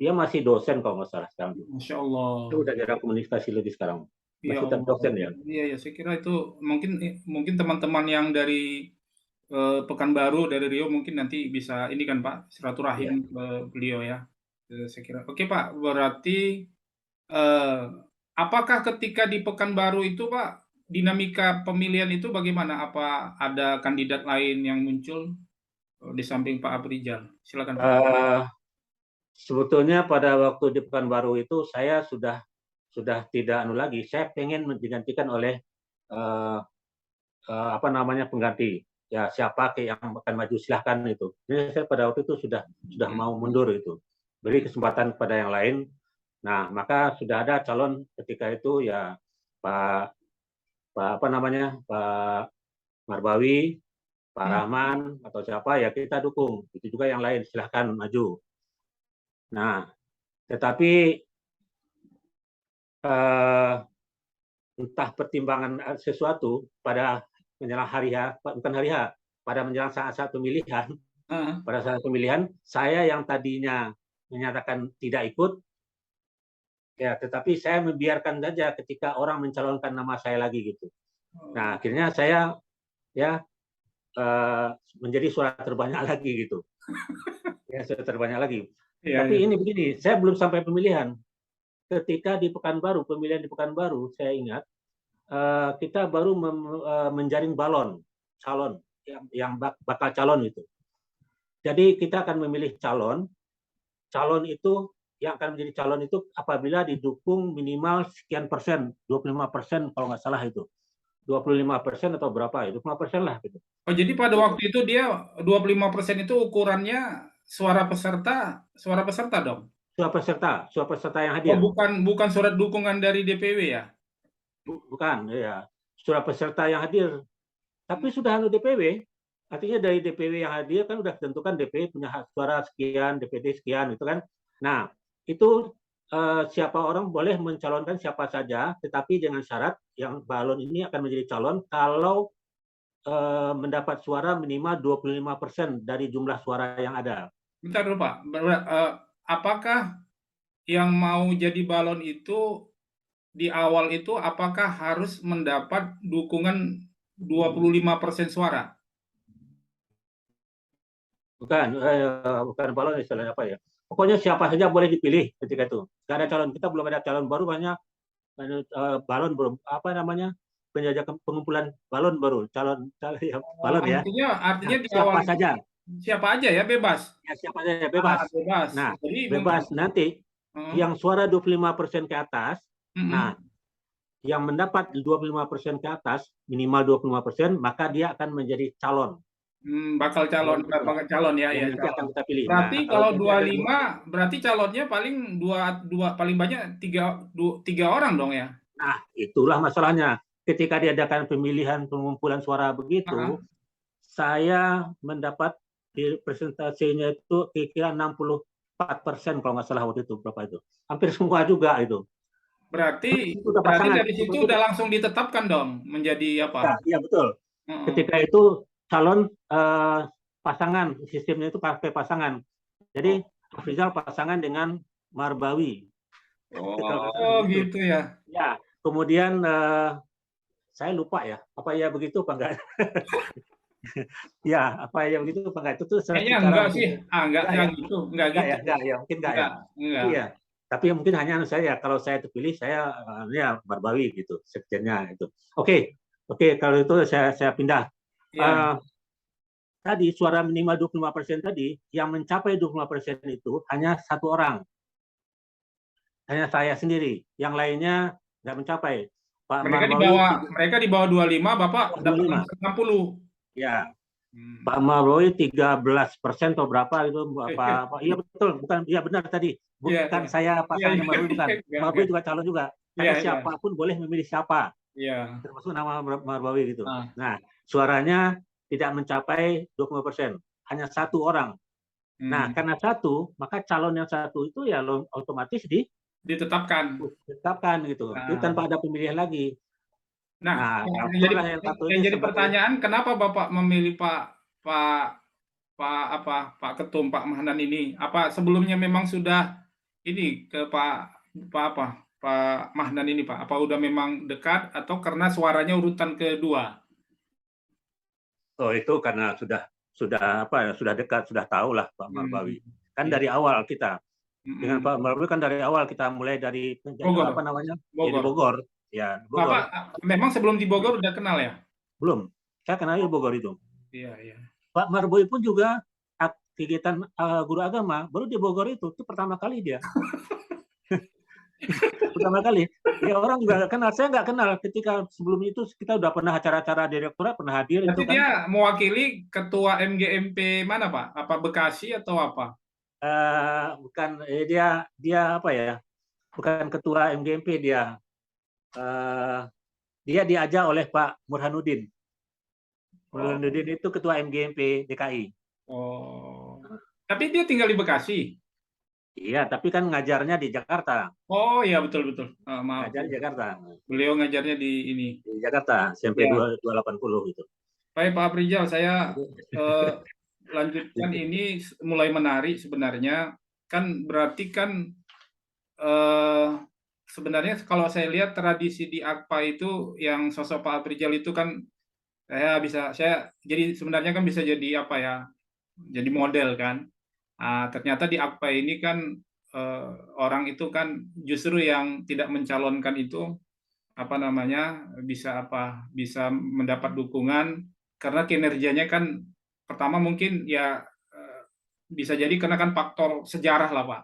dia masih dosen kalau nggak salah sekarang. Masya Allah. Dia udah jarang komunikasi lagi sekarang. Ya Masih tetap Allah. dosen ya. Iya ya, saya kira itu mungkin mungkin teman-teman yang dari Pekanbaru dari Rio mungkin nanti bisa ini kan Pak silaturahim Iya. ke beliau ya. Saya kira. Oke Pak, berarti eh, apakah ketika di Pekanbaru itu Pak dinamika pemilihan itu bagaimana? Apa ada kandidat lain yang muncul di samping Pak Aprijal? Silakan Pak. Eh, Sebetulnya pada waktu di Pekanbaru itu saya sudah tidak lagi. Saya pengen digantikan oleh eh, apa namanya pengganti. Ya siapa yang akan maju silahkan itu. Jadi saya pada waktu itu sudah mau mundur itu. Beri kesempatan kepada yang lain. Nah maka sudah ada calon ketika itu ya Pak apa namanya Pak Marbawi, Pak Hmm. Rahman atau siapa ya kita dukung. Itu juga yang lain silahkan maju. Nah tetapi eh, entah pertimbangan sesuatu pada menjelang hari H, bukan hari H, pada menjelang saat pemilihan, Ah, pada saat pemilihan, saya yang tadinya menyatakan tidak ikut, ya tetapi saya membiarkan saja ketika orang mencalonkan nama saya lagi gitu. Nah akhirnya saya ya menjadi suara terbanyak lagi gitu, ya suara terbanyak lagi. iya, Tapi iya. ini begini, saya belum sampai pemilihan. Ketika di Pekanbaru, pemilihan di Pekanbaru, saya ingat kita baru menjaring balon calon yang bakal calon itu. Jadi kita akan memilih calon, calon itu yang akan menjadi calon itu apabila didukung minimal sekian persen, 25% kalau nggak salah itu. 25% atau berapa itu, 25% lah gitu. Oh, jadi pada waktu itu dia 25% itu ukurannya suara peserta dong? Suara peserta yang Oh, hadir. bukan surat dukungan dari DPW ya? Bukan, ya. Suara peserta yang hadir. Hmm. Tapi sudah DPW, artinya dari DPW yang hadir kan sudah tentukan DPW punya hak suara sekian, DPD sekian, itu kan. Nah, itu siapa orang boleh mencalonkan siapa saja, tetapi dengan syarat yang balon ini akan menjadi calon kalau mendapat suara minimal 25% dari jumlah suara yang ada. Bentar dulu Pak. Apakah yang mau jadi balon itu di awal itu apakah harus mendapat dukungan 25% suara? Bukan, bukan balon istilahnya apa ya. Pokoknya siapa saja boleh dipilih ketika itu. Tidak ada calon, kita belum ada calon baru, banyak balon belum apa namanya penjajakan pengumpulan balon baru calon ya, Oh, balon ya. artinya Nah, di awal siapa itu saja siapa aja ya bebas. ya siapa saja bebas. Bebas. Nah, Jadi bebas nanti Heeh. yang suara 25% ke atas. Nah, Mhm. yang mendapat 25% ke atas minimal 25% maka dia akan menjadi calon Bakal calon calon kedua bakal calon ya, yang ya nanti calon. akan kita pilih. Berarti Nah, kalau kalau nanti ada 25 berarti calonnya paling dua dua paling banyak tiga orang dong ya? nah itulah masalahnya. Ketika diadakan pemilihan pengumpulan suara begitu, Heeh. saya mendapat di presentasinya itu kira-kira 64% kalau nggak salah waktu itu berapa itu. Hampir semua juga itu. Berarti Itu udah berarti pasangan. dari situ udah langsung ditetapkan dong menjadi Ya, apa? iya betul. Heeh. Ketika itu calon pasangan, sistemnya itu pakai pasangan. Jadi Oh, Rizal pasangan dengan Marbawi. Kalau nggak salah oh begitu. gitu ya. Ya, kemudian saya lupa ya, apa ya begitu apa enggak? Ya, apa ya begitu apa enggak? Itu tuh Kayaknya secara enggak mungkin sih. enggak Enggak ya, gitu, enggak ya, mungkin enggak ya. Tapi enggak. ya, tapi mungkin hanya saya kalau saya terpilih saya ya Marbawi gitu, sekjennya itu. Oke, oke kalau itu saya pindah. Iya. Uh, Tadi suara minimal 25% tadi, yang mencapai 25% itu hanya satu orang, hanya saya sendiri. Yang lainnya nggak mencapai. Pak Marbawi Mereka di bawah 25, Bapak dapat 25. 60. Ya, Hmm. Pak Marbawi 13% atau berapa itu apa? Iya betul, bukan iya benar tadi. Iya, Bukan iya. saya Iya, pasangannya iya. Marbawi bukan. Enggak. Marbawi juga calon juga. Iya, Hanya iya. siapapun boleh memilih siapa, Iya. termasuk nama Marbawi gitu. Nah, Nah, suaranya tidak mencapai 20%, hanya satu orang. Nah, hmm. karena satu, maka calon yang satu itu ya otomatis Ditetapkan. ditetapkan gitu. Jadi Nah, tanpa ada pemilihan lagi. nah, Nah, yang jadi itulah yang satu ini yang jadi sebagai pertanyaan kenapa Bapak memilih Pak Pak Pak Ketum Pak Mahnan ini? Apa sebelumnya memang sudah ini ke Pak Mahnan ini Pak? Apa udah memang dekat atau karena suaranya urutan kedua? Oh, itu karena sudah dekat, sudah tahu lah Pak Hmm, Marbawi. Kan iya. dari awal kita dengan Mm-mm. Pak Marbawi kan dari awal kita mulai dari apa Bogor, namanya? Ya di Bogor. Bogor. Ya, di Bapak Bogor. memang sebelum di Bogor udah kenal ya? Belum. Saya kenal di Oh, Bogor itu. iya, iya. Pak Marbawi pun juga kegiatan guru agama baru di Bogor itu pertama kali dia. Pertama kali. Ya orang juga nggak kenal. Saya nggak kenal ketika sebelum itu kita udah pernah acara-acara direktorat pernah hadir itu Berarti kan. dia mewakili ketua MGMP mana Pak? Apa Bekasi atau apa? Bukan dia dia apa ya? Bukan ketua MGMP dia. Eh, dia diajak oleh Pak Burhanuddin. Oh, Burhanuddin itu ketua MGMP DKI. oh. Tapi dia tinggal di Bekasi. Iya, tapi kan ngajarnya di Jakarta. Oh ya betul betul. Maaf, Ngajar di Jakarta. beliau ngajarnya di ini. Di Jakarta, SMP Ya, 280 gitu. baik Pak Aprijal, saya Jadi, eh, lanjutkan ini mulai menarik sebenarnya. Kan berarti kan eh, sebenarnya kalau saya lihat tradisi di AKPA itu yang sosok Pak Aprijal itu kan saya jadi sebenarnya kan bisa jadi apa ya? Jadi model kan. Ternyata di AKPA ini kan eh, orang itu kan justru yang tidak mencalonkan itu apa namanya bisa mendapat dukungan karena kinerjanya kan pertama mungkin ya bisa jadi karena kan faktor sejarah lah Pak.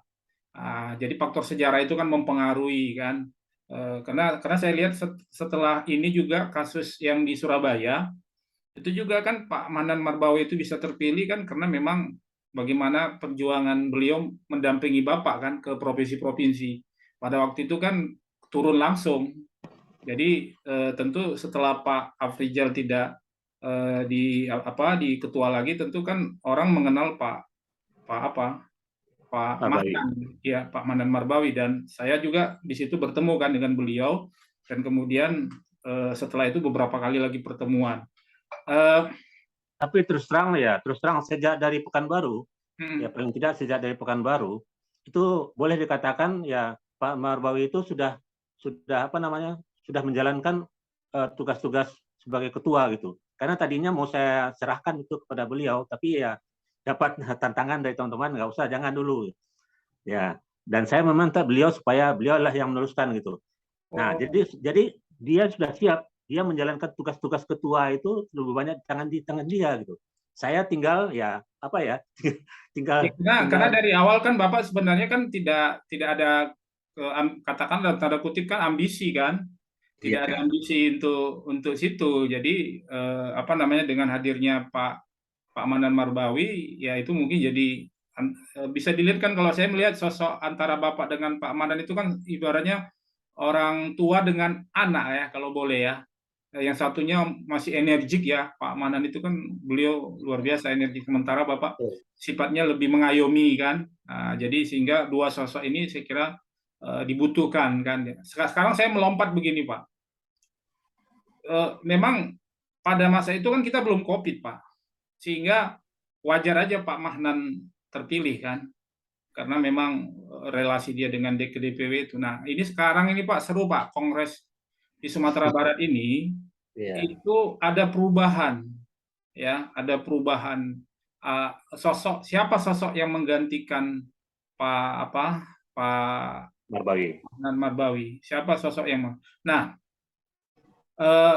Jadi faktor sejarah itu kan mempengaruhi kan. Karena saya lihat setelah ini juga kasus yang di Surabaya itu juga kan Pak Manan Marbawi itu bisa terpilih kan karena memang bagaimana perjuangan beliau mendampingi Bapak kan ke provinsi-provinsi. Pada waktu itu kan turun langsung. Jadi tentu setelah Pak Afrizal tidak di ketua lagi, tentu kan orang mengenal Pak apa Pak Pak Bawi. Manan, ya Pak Manan Marbawi dan saya juga di situ bertemu kan dengan beliau dan kemudian setelah itu beberapa kali lagi pertemuan. Eh, Tapi terus terang sejak dari Pekanbaru, ya hmm, paling tidak sejak dari Pekanbaru, itu boleh dikatakan ya Pak Marbawi itu sudah apa namanya sudah menjalankan tugas-tugas sebagai ketua gitu. Karena tadinya mau saya serahkan itu kepada beliau, tapi ya dapat tantangan dari teman-teman nggak usah jangan dulu ya. Dan saya meminta beliau supaya beliau lah yang meneruskan gitu. Nah, oh, jadi dia sudah siap, dia menjalankan tugas-tugas ketua itu lebih banyak tangan di tangan dia gitu. Saya tinggal ya apa ya, ya, tinggal karena tinggal dari awal kan Bapak sebenarnya kan tidak ada katakan dalam tanda kutip kan ambisi kan, tidak ada ya. ambisi untuk situ. Jadi apa namanya dengan hadirnya Pak Manan Marbawi ya itu mungkin jadi bisa dilihat kan kalau saya melihat sosok antara Bapak dengan Pak Manan itu kan ibaratnya orang tua dengan anak ya kalau boleh ya. Yang satunya masih energik ya Pak Manan itu kan beliau luar biasa energik sementara Bapak sifatnya lebih mengayomi kan. Jadi sehingga dua sosok ini saya kira dibutuhkan kan. Sekarang saya melompat begini Pak. Memang pada masa itu kan kita belum COVID Pak. Sehingga wajar aja Pak Mahnan terpilih kan karena memang relasi dia dengan DPW itu. Nah, ini sekarang ini Pak seru Pak, Kongres di Sumatera Barat ini Iya. itu ada perubahan ya, ada perubahan sosok siapa sosok yang menggantikan Pak Pak Marbawi. Mahnan Marbawi. Siapa sosok yang Nah, eh,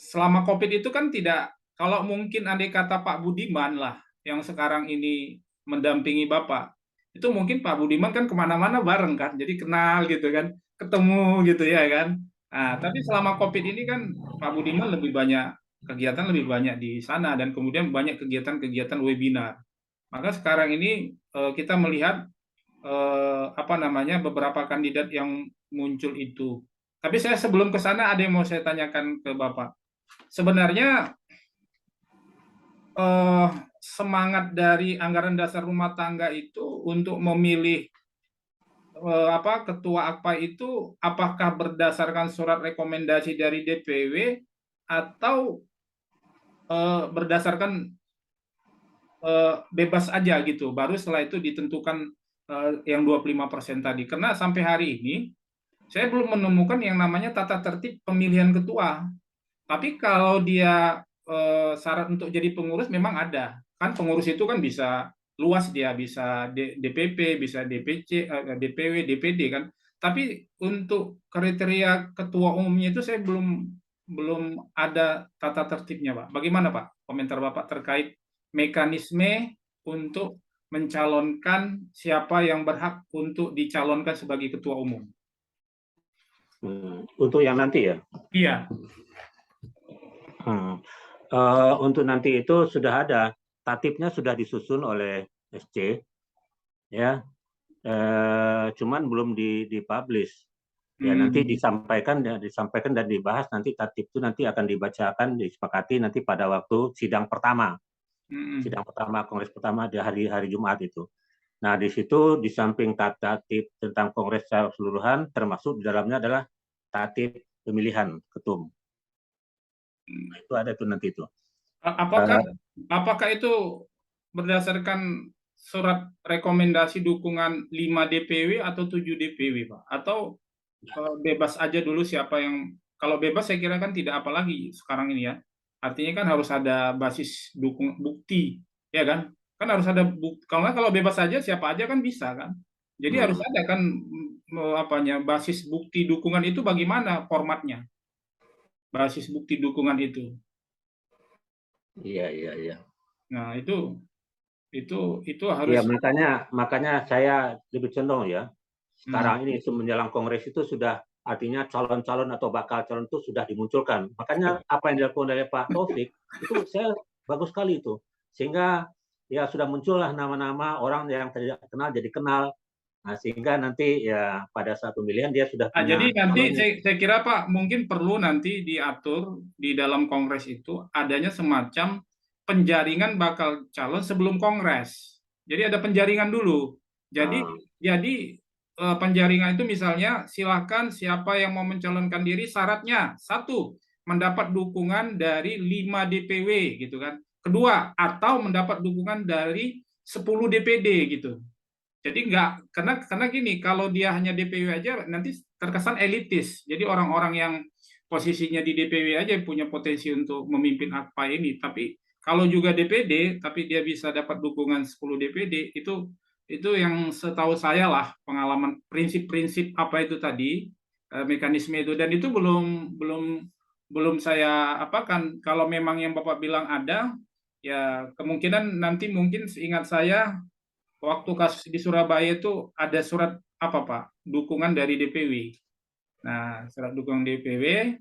selama COVID itu kan tidak kalau mungkin andai kata Pak Budiman lah yang sekarang ini mendampingi Bapak itu mungkin Pak Budiman kan kemana-mana bareng kan jadi kenal gitu kan ketemu gitu ya kan tapi selama COVID ini kan Pak Budiman lebih banyak di sana dan kemudian banyak kegiatan-kegiatan webinar maka sekarang ini kita melihat apa namanya beberapa kandidat yang muncul itu tapi saya sebelum ke sana ada yang mau saya tanyakan ke Bapak sebenarnya eh, semangat dari anggaran dasar rumah tangga itu untuk memilih ketua AKPA itu apakah berdasarkan surat rekomendasi dari DPW atau berdasarkan bebas aja gitu. Baru setelah itu ditentukan yang 25% tadi. Karena sampai hari ini saya belum menemukan yang namanya tata tertib pemilihan ketua. Tapi kalau dia syarat untuk jadi pengurus memang ada. Kan pengurus itu kan bisa luas, dia bisa DPP, bisa DPC, DPW, DPD kan. Tapi untuk kriteria ketua umumnya itu saya belum ada tata tertibnya, Pak. Bagaimana, Pak? Komentar Bapak terkait mekanisme untuk mencalonkan siapa yang berhak untuk dicalonkan sebagai ketua umum. Untuk yang nanti ya? Iya. Untuk nanti itu sudah ada, tatipnya sudah disusun oleh SC, ya, cuman belum dipublish. Ya nanti disampaikan dan dibahas, nanti tatip itu nanti akan dibacakan, disepakati nanti pada waktu sidang pertama kongres pertama di hari Jumat itu. Nah di situ di samping tatip tentang kongres secara keseluruhan, termasuk di dalamnya adalah tatip pemilihan ketum. Nah, itu ada tuh nanti itu. Apakah itu berdasarkan surat rekomendasi dukungan 5 DPW atau 7 DPW, Pak? Atau bebas aja dulu siapa yang, kalau bebas saya kira kan tidak apa lagi sekarang ini ya. Artinya kan harus ada basis dukung bukti, ya kan? Kan harus ada bukti. Kalau bebas saja siapa aja kan bisa kan. Jadi harus ada kan basis bukti dukungan itu bagaimana formatnya? Basis bukti dukungan itu. Iya. Nah, itu harus. Ya, makanya saya lebih condong ya. Sekarang ini menjelang kongres itu sudah, artinya calon-calon atau bakal calon itu sudah dimunculkan. Makanya apa yang dilakukan oleh Pak Taufik itu saya bagus sekali itu. Sehingga ya sudah muncullah nama-nama orang yang tidak kenal jadi kenal. Nah, sehingga nanti ya pada saat pemilihan dia sudah punya. Jadi nanti saya kira Pak mungkin perlu nanti diatur di dalam kongres itu adanya semacam penjaringan bakal calon sebelum kongres. Jadi ada penjaringan dulu. Jadi penjaringan itu misalnya silakan siapa yang mau mencalonkan diri, syaratnya 1, mendapat dukungan dari 5 DPW gitu kan. Kedua, atau mendapat dukungan dari 10 DPD gitu. Jadi enggak, karena gini, kalau dia hanya DPW aja nanti terkesan elitis. Jadi orang-orang yang posisinya di DPW aja punya potensi untuk memimpin apa ini. Tapi kalau juga DPD, tapi dia bisa dapat dukungan 10 DPD, itu yang setahu saya lah pengalaman prinsip-prinsip apa itu tadi, mekanisme itu, dan itu belum saya apakan. Kalau memang yang Bapak bilang ada, ya kemungkinan nanti mungkin seingat saya waktu kasus di Surabaya itu ada surat apa Pak? Dukungan dari DPW. Nah, surat dukungan DPW.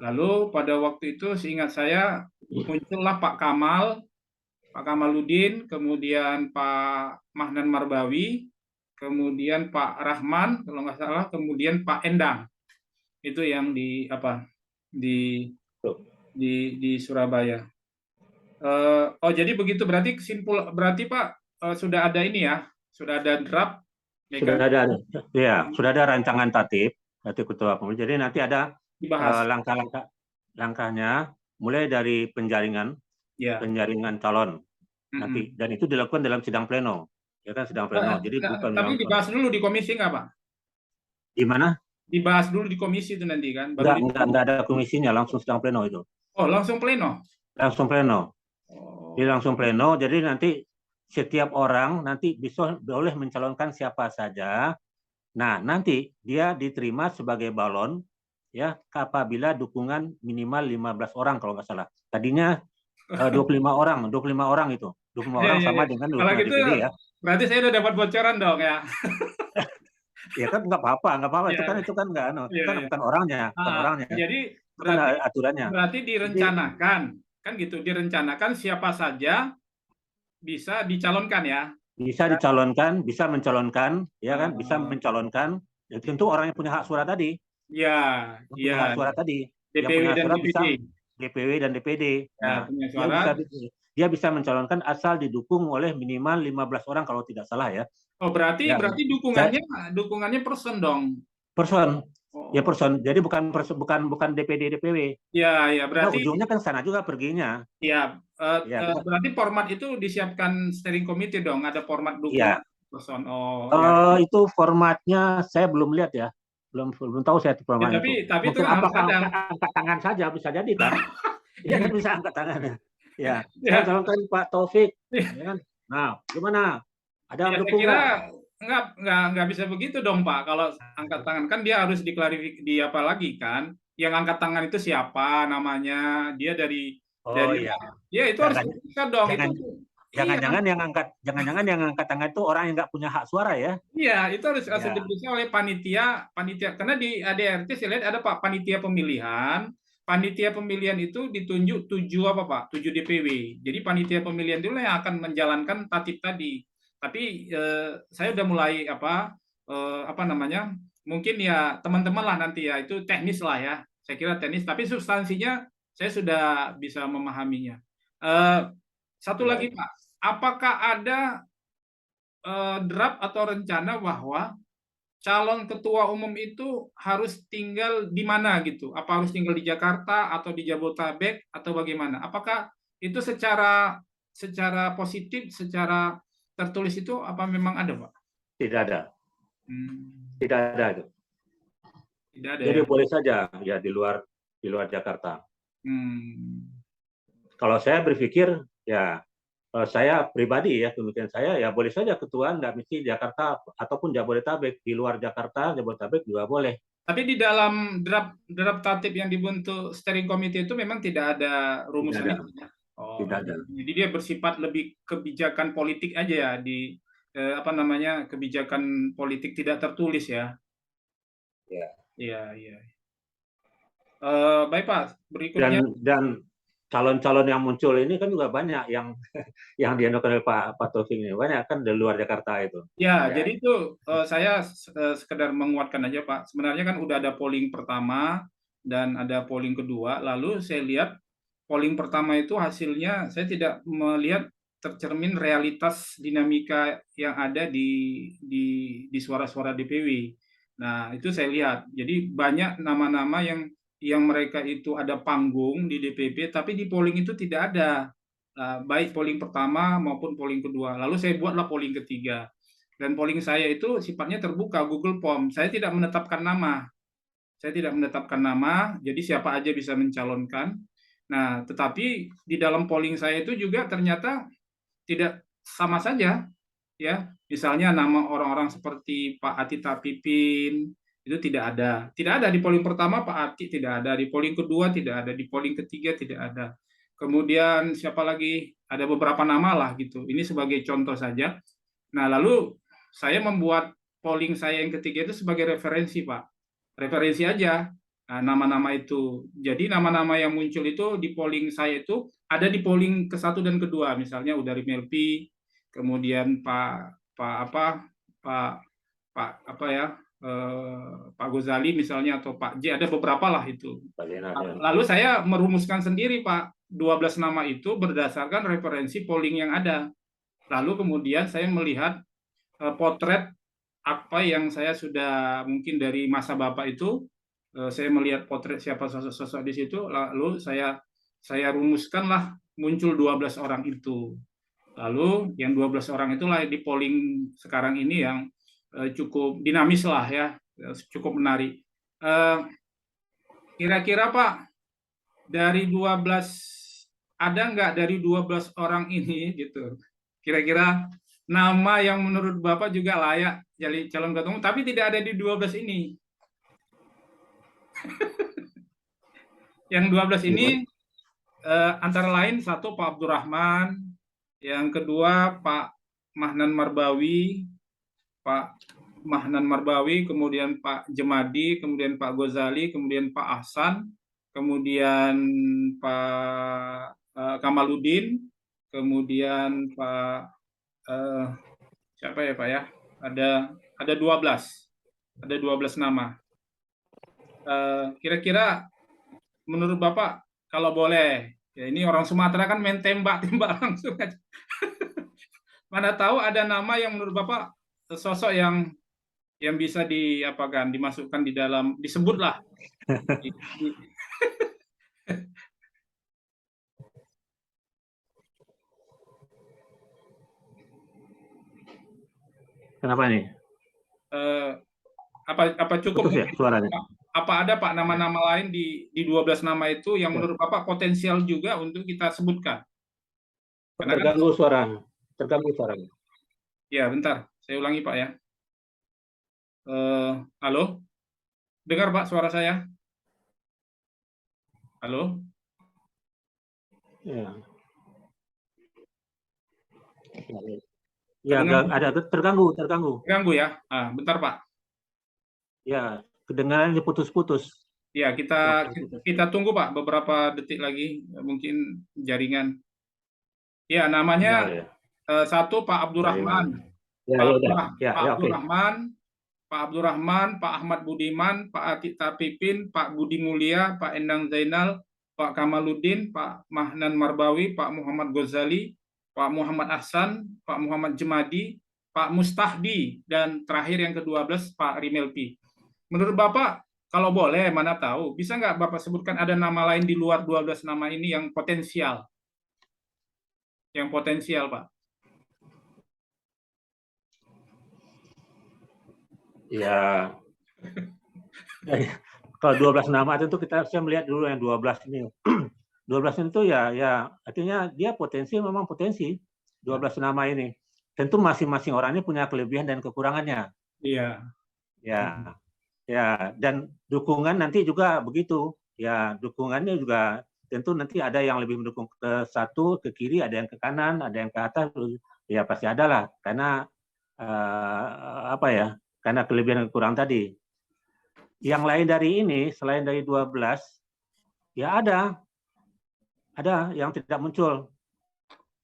Lalu pada waktu itu seingat saya muncullah Pak Kamaludin, kemudian Pak Mahnan Marbawi, kemudian Pak Rahman kalau nggak salah, kemudian Pak Endang. Itu yang di Surabaya. Jadi begitu, berarti Pak, sudah ada ini ya, sudah ada draft. Sudah ada rancangan tatip ketua pemilihan. Jadi nanti ada langkahnya mulai dari penjaringan calon nanti, dan itu dilakukan dalam sidang pleno, ya kan, sidang pleno. Jadi tapi dibahas dulu di komisi nggak Pak? Di mana? Dibahas dulu di komisi itu nanti kan? Nggak ada komisinya, langsung sidang pleno itu. Oh, langsung pleno? Langsung pleno. Jadi langsung pleno, jadi nanti setiap orang nanti bisa boleh mencalonkan siapa saja. Nah, nanti dia diterima sebagai balon ya apabila dukungan minimal 15 orang kalau nggak salah. Tadinya 25 orang itu. 25 orang sama dengan kalau gitu DPD ya. Berarti saya udah dapat bocoran dong ya. Ya kan nggak apa-apa. Itu kan nggak, kan bukan orangnya. Jadi berarti aturannya. Berarti direncanakan, kan gitu, direncanakan siapa saja bisa dicalonkan ya. Bisa dicalonkan, bisa mencalonkan, ya kan, bisa mencalonkan. Ya, tentu orangnya punya hak suara tadi. Iya. Hak suara tadi. DPW dan DPD. DPW dan DPD. Ya, punya suara. Dia bisa mencalonkan asal didukung oleh minimal 15 orang kalau tidak salah ya. Oh, berarti dukungannya person dong. Person. Ya Oh, jadi bukan DPD DPW. ya, ya, Karena berarti ujungnya kan sana juga perginya. ya, Ya kita, berarti format itu disiapkan steering committee dong, ada format dukungan ya person. Oh, ya. itu formatnya saya belum lihat ya. Belum belum tahu saya itu Ya, formatnya itu. tapi itu Mungkin kan harus apakah ada. angkat tangan saja bisa jadi kan? Iya kan Yang bisa angkat tangan. Ya, saya ya, calonkan Pak Taufik, ya, ya kan? Nah, gimana? Ada ya, yang saya dukung kira nggak? nggak bisa begitu dong Pak. Kalau angkat tangan kan dia harus diklarifikasi di apa lagi kan? Yang angkat tangan itu siapa namanya? Dia Oh dari iya, ya itu harus jangan bisa dong. Itu jangan iya. jangan-jangan yang angkat tangan itu orang yang nggak punya hak suara ya? Iya, itu harus Ya, diperiksa oleh panitia, panitia karena di ADRT saya lihat ada Pak panitia pemilihan. Panitia pemilihan itu ditunjuk 7 apa Pak? 7 DPW. Jadi panitia pemilihan itu yang akan menjalankan tatip tadi. Tapi saya udah mulai apa namanya? Mungkin ya teman-teman lah nanti ya itu teknis lah ya. Saya kira teknis, tapi substansinya saya sudah bisa memahaminya. Eh, Satu ya. lagi Pak, apakah ada draft atau rencana bahwa calon ketua umum itu harus tinggal di mana gitu? Apa harus tinggal di Jakarta atau di Jabotabek atau bagaimana? Apakah itu secara positif, secara tertulis itu apa memang ada, Pak? Tidak ada, Hmm, tidak ada itu. tidak ada Jadi ya. boleh saja ya di luar Jakarta. Hmm, Kalau saya berpikir ya saya pribadi ya pemikiran saya ya boleh saja ketua nggak mesti Jakarta ataupun Jabodetabek, di luar Jakarta Jabodetabek juga boleh. Tapi di dalam draft draft tatip yang dibentuk steering committee itu memang tidak ada Tidak rumusan ada, itu. Ya? Oh, tidak ada. jadi dia bersifat lebih kebijakan politik aja ya di apa namanya kebijakan politik tidak tertulis ya. Ya. Iya, iya. Baik Pak, berikutnya. Dan calon-calon yang muncul ini kan juga banyak yang yang dianukan oleh Pak Taufik ini banyak kan di luar Jakarta itu. Ya, Ya, jadi itu saya sekedar menguatkan aja Pak. Sebenarnya kan udah ada polling pertama dan ada polling kedua. Lalu saya lihat polling pertama itu hasilnya saya tidak melihat tercermin realitas dinamika yang ada di suara-suara DPW. Nah, itu saya lihat. Jadi banyak nama-nama yang mereka itu ada panggung di DPP, tapi di polling itu tidak ada. Baik polling pertama maupun polling kedua. Lalu saya buatlah polling ketiga. Dan polling saya itu sifatnya terbuka, Google Form. Saya tidak menetapkan nama. Saya tidak menetapkan nama, jadi siapa aja bisa mencalonkan. Nah, tetapi di dalam polling saya itu juga ternyata tidak sama saja, ya. Misalnya nama orang-orang seperti Pak Atita Pipin itu tidak ada. Tidak ada di polling pertama Pak Ati tidak ada, di polling kedua tidak ada, di polling ketiga tidak ada. Kemudian siapa lagi? Ada beberapa nama lah gitu. Ini sebagai contoh saja. Nah, lalu saya membuat polling saya yang ketiga itu sebagai referensi, Pak. Referensi aja nama-nama itu. Jadi nama-nama yang muncul itu di polling saya itu ada di polling ke-1 dan kedua, misalnya Udari Melpi, kemudian Pak apa Pak Pak apa ya Pak Gozali misalnya atau Pak J ada beberapa lah itu. bagian ada. Lalu saya merumuskan sendiri Pak 12 nama itu berdasarkan referensi polling yang ada. Lalu kemudian saya melihat potret apa yang saya sudah mungkin dari masa Bapak itu saya melihat potret siapa sosok-sosok di situ lalu saya rumuskanlah muncul 12 orang itu. Lalu yang 12 orang itulah di polling sekarang ini yang cukup dinamis lah ya, cukup menarik. Kira-kira Pak dari 12 ada nggak dari 12 orang ini gitu. Kira-kira nama yang menurut Bapak juga layak jadi calon ketua umum tapi tidak ada di 12 ini. Yang 12 ini antara lain satu Pak Abdurrahman, yang kedua Pak Mahnan Marbawi, Pak Mahnan Marbawi, kemudian Pak Jemadi, kemudian Pak Gozali, kemudian Pak Ahsan, kemudian Pak Kamaludin, kemudian Pak siapa ya Pak ya? Ada 12. Ada 12 nama. Kira-kira menurut Bapak kalau boleh, ya ini orang Sumatera kan main tembak-tembak langsung aja. Mana tahu ada nama yang menurut Bapak sosok yang yang bisa diapakan, dimasukkan di dalam, disebutlah. Kenapa nih? Eh, apa cukup Putus ya mungkin, suaranya? Pak? Apa ada Pak nama-nama lain di 12 nama itu yang Ya. menurut Bapak potensial juga untuk kita sebutkan? Karena kan, Terganggu suaranya. Terganggu suaranya. ya bentar, saya ulangi Pak ya. Halo, dengar Pak suara saya? Halo? Ya. Ya, Kedengar? ada terganggu, terganggu. Ganggu ya? Bentar Pak. Ya, kedengaran diputus-putus. Ya, kita Putus-putus. kita tunggu Pak beberapa detik lagi, mungkin jaringan. Ya, Sinyal namanya ya. satu Pak Jaringan. Abdurrahman. Ya, Pak ya udah. Abdurrahman, Ya, Pak ya oke. Abdurrahman, Pak Abdurrahman, Pak Ahmad Budiman, Pak Atita Pipin, Pak Budi Mulia, Pak Endang Zainal, Pak Kamaluddin, Pak Mahnan Marbawi, Pak Muhammad Ghazali, Pak Muhammad Ahsan, Pak Muhammad Jemadi, Pak Mustahdi, dan terakhir yang ke-12 Pak Rimelpi. Menurut Bapak, kalau boleh, mana tahu, bisa nggak Bapak sebutkan ada nama lain di luar 12 nama ini yang potensial? Yang potensial, Pak. Ya. Kalau 12 nama itu saya melihat dulu yang 12 ini. 12 itu ya artinya dia memang potensi 12 nama ini. Tentu masing-masing orang ini punya kelebihan dan kekurangannya. Iya. Ya. Ya, dan dukungan nanti juga begitu. Ya, dukungannya juga tentu nanti ada yang lebih mendukung ke satu, ke kiri, ada yang ke kanan, ada yang ke atas. Ya pasti ada lah, karena apa ya? Karena kelebihan dan kekurangan tadi. Yang lain dari ini, selain dari 12, ya ada yang tidak muncul.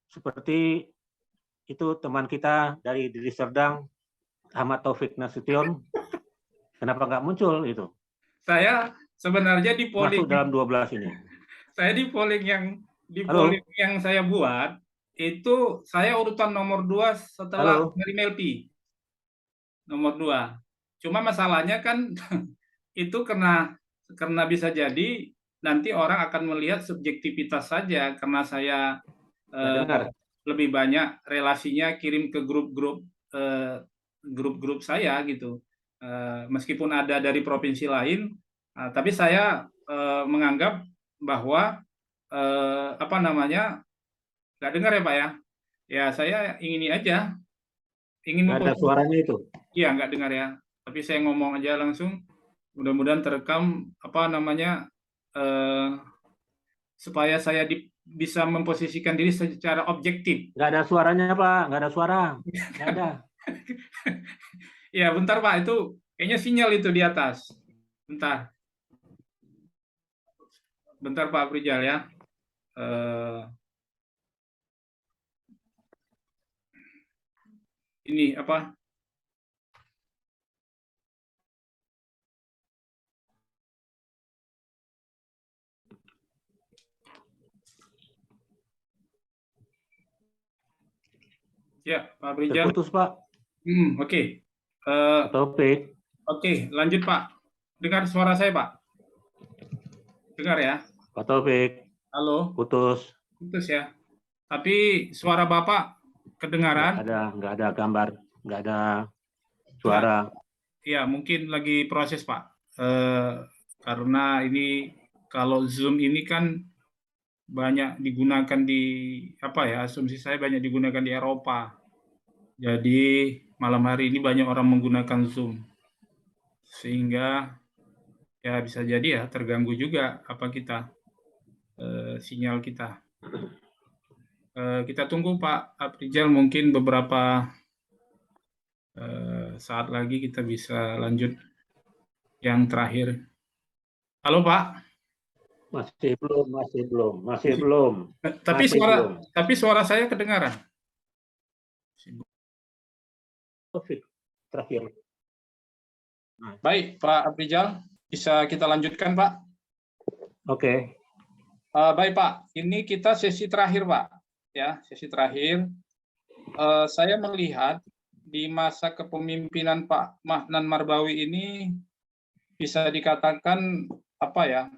Seperti itu teman kita dari Deli Serdang, Ahmad Taufik Nasution, kenapa nggak muncul itu? Saya sebenarnya di polling, masuk dalam 12 ini. Saya di polling yang saya buat itu saya urutan nomor 2 setelah dari Melpi. Nomor 2. Cuma masalahnya kan itu karena bisa jadi nanti orang akan melihat subjektivitas saja karena saya lebih banyak relasinya kirim ke grup-grup saya gitu. Meskipun ada dari provinsi lain, tapi saya menganggap bahwa apa namanya, nggak dengar ya Pak ya? Ya saya ingin ini aja, ingin nggak ada suaranya itu. Iya nggak dengar ya. Tapi saya ngomong aja langsung. Mudah-mudahan terekam apa namanya supaya saya bisa memposisikan diri secara objektif. Nggak ada suaranya Pak, nggak ada suara, nggak ada. Ya bentar Pak, itu kayaknya sinyal itu di atas. Bentar. Bentar Pak Prijal ya. Ini apa? Ya, Pak Prijal. Terputus Pak. Oke. Topik. Oke, lanjut Pak. Dengar suara saya Pak? Dengar ya? Pak Taufik. Halo. Putus. Putus ya. Tapi suara Bapak kedengaran? Nggak ada gambar, nggak ada suara. Ya, mungkin lagi proses Pak. Karena ini kalau Zoom ini kan banyak digunakan di apa ya? Asumsi saya banyak digunakan di Eropa. Jadi malam hari ini banyak orang menggunakan Zoom. Sehingga ya bisa jadi ya terganggu juga apa kita sinyal kita. Kita tunggu Pak Aprijal, mungkin beberapa saat lagi kita bisa lanjut yang terakhir. Halo Pak. Masih belum. Tapi suara saya kedengaran. Terakhir. Baik Pak Aprijal, bisa kita lanjutkan Pak? Oke. Baik Pak, ini kita sesi terakhir Pak. Ya, sesi terakhir. Saya melihat di masa kepemimpinan Pak Mahnan Marbawi ini bisa dikatakan apa ya?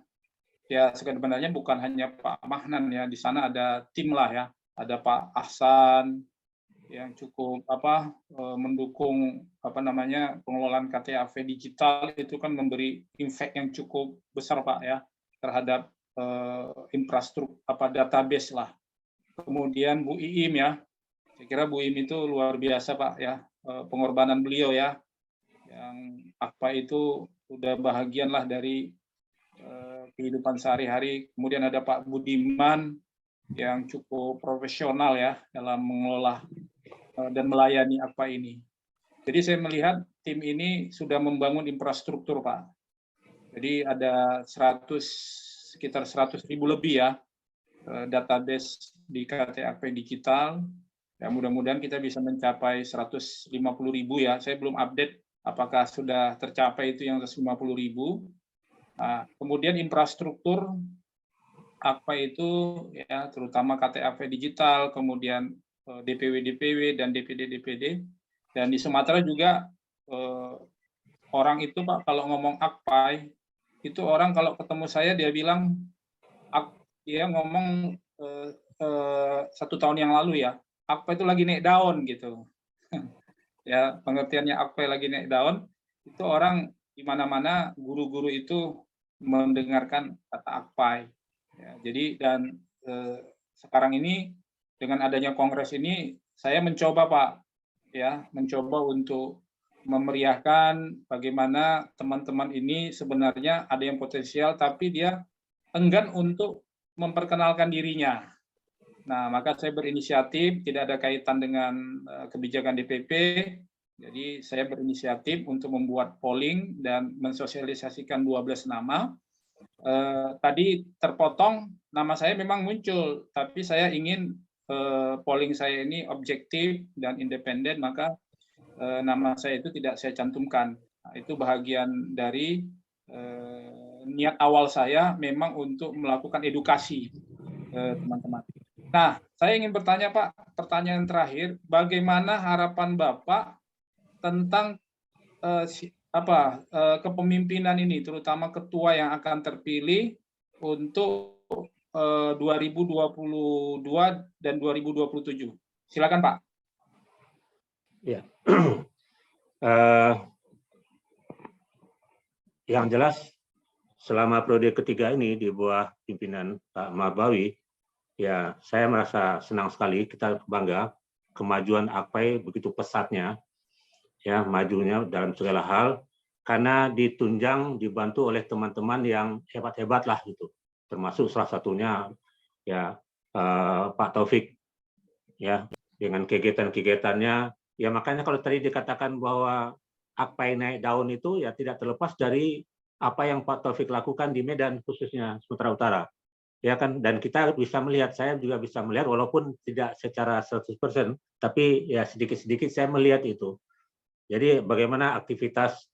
Ya sebenarnya bukan hanya Pak Mahnan ya, di sana ada tim lah ya, ada Pak Ahsan yang cukup mendukung pengelolaan KTAV digital itu kan memberi impact yang cukup besar Pak ya terhadap infrastruktur database lah. Kemudian Bu Iim ya, saya kira Bu Iim itu luar biasa Pak ya, pengorbanan beliau ya, yang itu udah bahagian lah dari kehidupan sehari-hari. Kemudian ada Pak Budiman yang cukup profesional ya dalam mengelola dan melayani ini. Jadi saya melihat tim ini sudah membangun infrastruktur Pak. Jadi ada sekitar 100.000 lebih ya database di KTAP digital. Ya, mudah-mudahan kita bisa mencapai 150.000 ya. Saya belum update apakah sudah tercapai itu yang 150.000. Nah, kemudian infrastruktur itu ya terutama KTAP digital, kemudian DPW dan DPD. Dan di Sumatera juga orang itu Pak kalau ngomong Akpai itu orang kalau ketemu saya dia bilang dia ngomong 1 tahun yang lalu ya, Akpai itu lagi naik daun gitu. Ya pengertiannya Akpai lagi naik daun itu orang di mana-mana guru-guru itu mendengarkan kata Akpai. Ya, jadi dan sekarang ini dengan adanya kongres ini saya mencoba Pak ya mencoba untuk memeriahkan bagaimana teman-teman ini sebenarnya ada yang potensial tapi dia enggan untuk memperkenalkan dirinya. Nah, maka saya berinisiatif, tidak ada kaitan dengan kebijakan DPP, jadi saya berinisiatif untuk membuat polling dan mensosialisasikan 12 nama. Tadi terpotong, nama saya memang muncul, tapi saya ingin polling saya ini objektif dan independen, maka nama saya itu tidak saya cantumkan. Nah, itu bahagian dari niat awal saya memang untuk melakukan edukasi teman-teman. Nah, saya ingin bertanya Pak, pertanyaan terakhir, bagaimana harapan Bapak tentang kepemimpinan ini, terutama ketua yang akan terpilih untuk 2022 dan 2027. Silakan Pak. Ya. Yang jelas selama periode ketiga ini di bawah pimpinan Pak Marbawi, ya saya merasa senang sekali, kita bangga kemajuan Akpai begitu pesatnya, ya majunya dalam segala hal, karena ditunjang dibantu oleh teman-teman yang hebat-hebat lah gitu, termasuk salah satunya ya Pak Taufik, ya dengan kegiatan-kegiatannya, ya makanya kalau tadi dikatakan bahwa Akpai naik daun itu ya tidak terlepas dari apa yang Pak Taufik lakukan di Medan khususnya Sumatera Utara. Ya kan, dan kita bisa melihat, saya juga bisa melihat walaupun tidak secara 100%, tapi ya sedikit-sedikit saya melihat itu. Jadi bagaimana aktivitas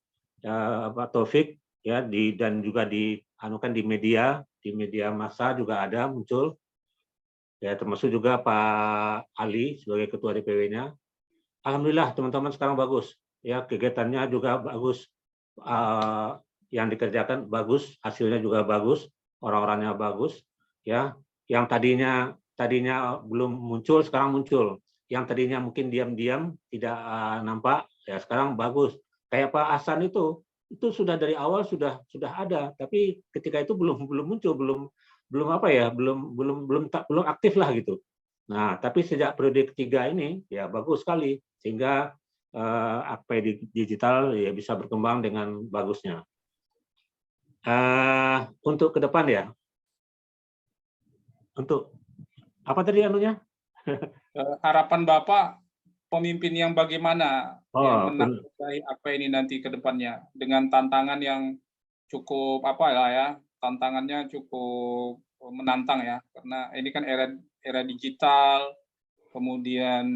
Pak Taufik ya dan juga dianukan di media massa juga ada muncul. Ya termasuk juga Pak Ali sebagai ketua DPW-nya. Alhamdulillah teman-teman sekarang bagus. Ya kegiatannya juga bagus. Yang dikerjakan bagus, hasilnya juga bagus, orang-orangnya bagus. Ya, yang tadinya belum muncul sekarang muncul, yang tadinya mungkin diam-diam tidak nampak ya sekarang bagus. Kayak Pak Ahsan itu sudah dari awal sudah ada, tapi ketika itu belum muncul, belum aktif lah gitu. Nah tapi sejak periode ketiga ini ya bagus sekali, sehingga Akpai digital ya bisa berkembang dengan bagusnya. Untuk ke depan ya, untuk apa tadi anunya? Harapan Bapak pemimpin yang bagaimana yang Oh, menakluki ini nanti ke depannya dengan tantangan yang cukup tantangannya cukup menantang ya, karena ini kan era digital, kemudian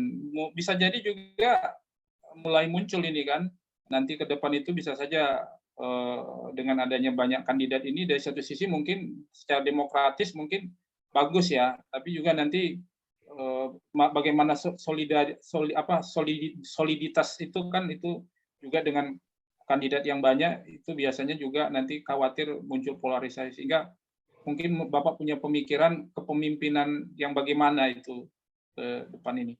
bisa jadi juga mulai muncul ini kan, nanti ke depan itu bisa saja dengan adanya banyak kandidat ini dari satu sisi mungkin secara demokratis mungkin bagus ya, tapi juga nanti bagaimana soliditas itu kan itu juga dengan kandidat yang banyak itu biasanya juga nanti khawatir muncul polarisasi, sehingga mungkin Bapak punya pemikiran kepemimpinan yang bagaimana itu ke depan ini.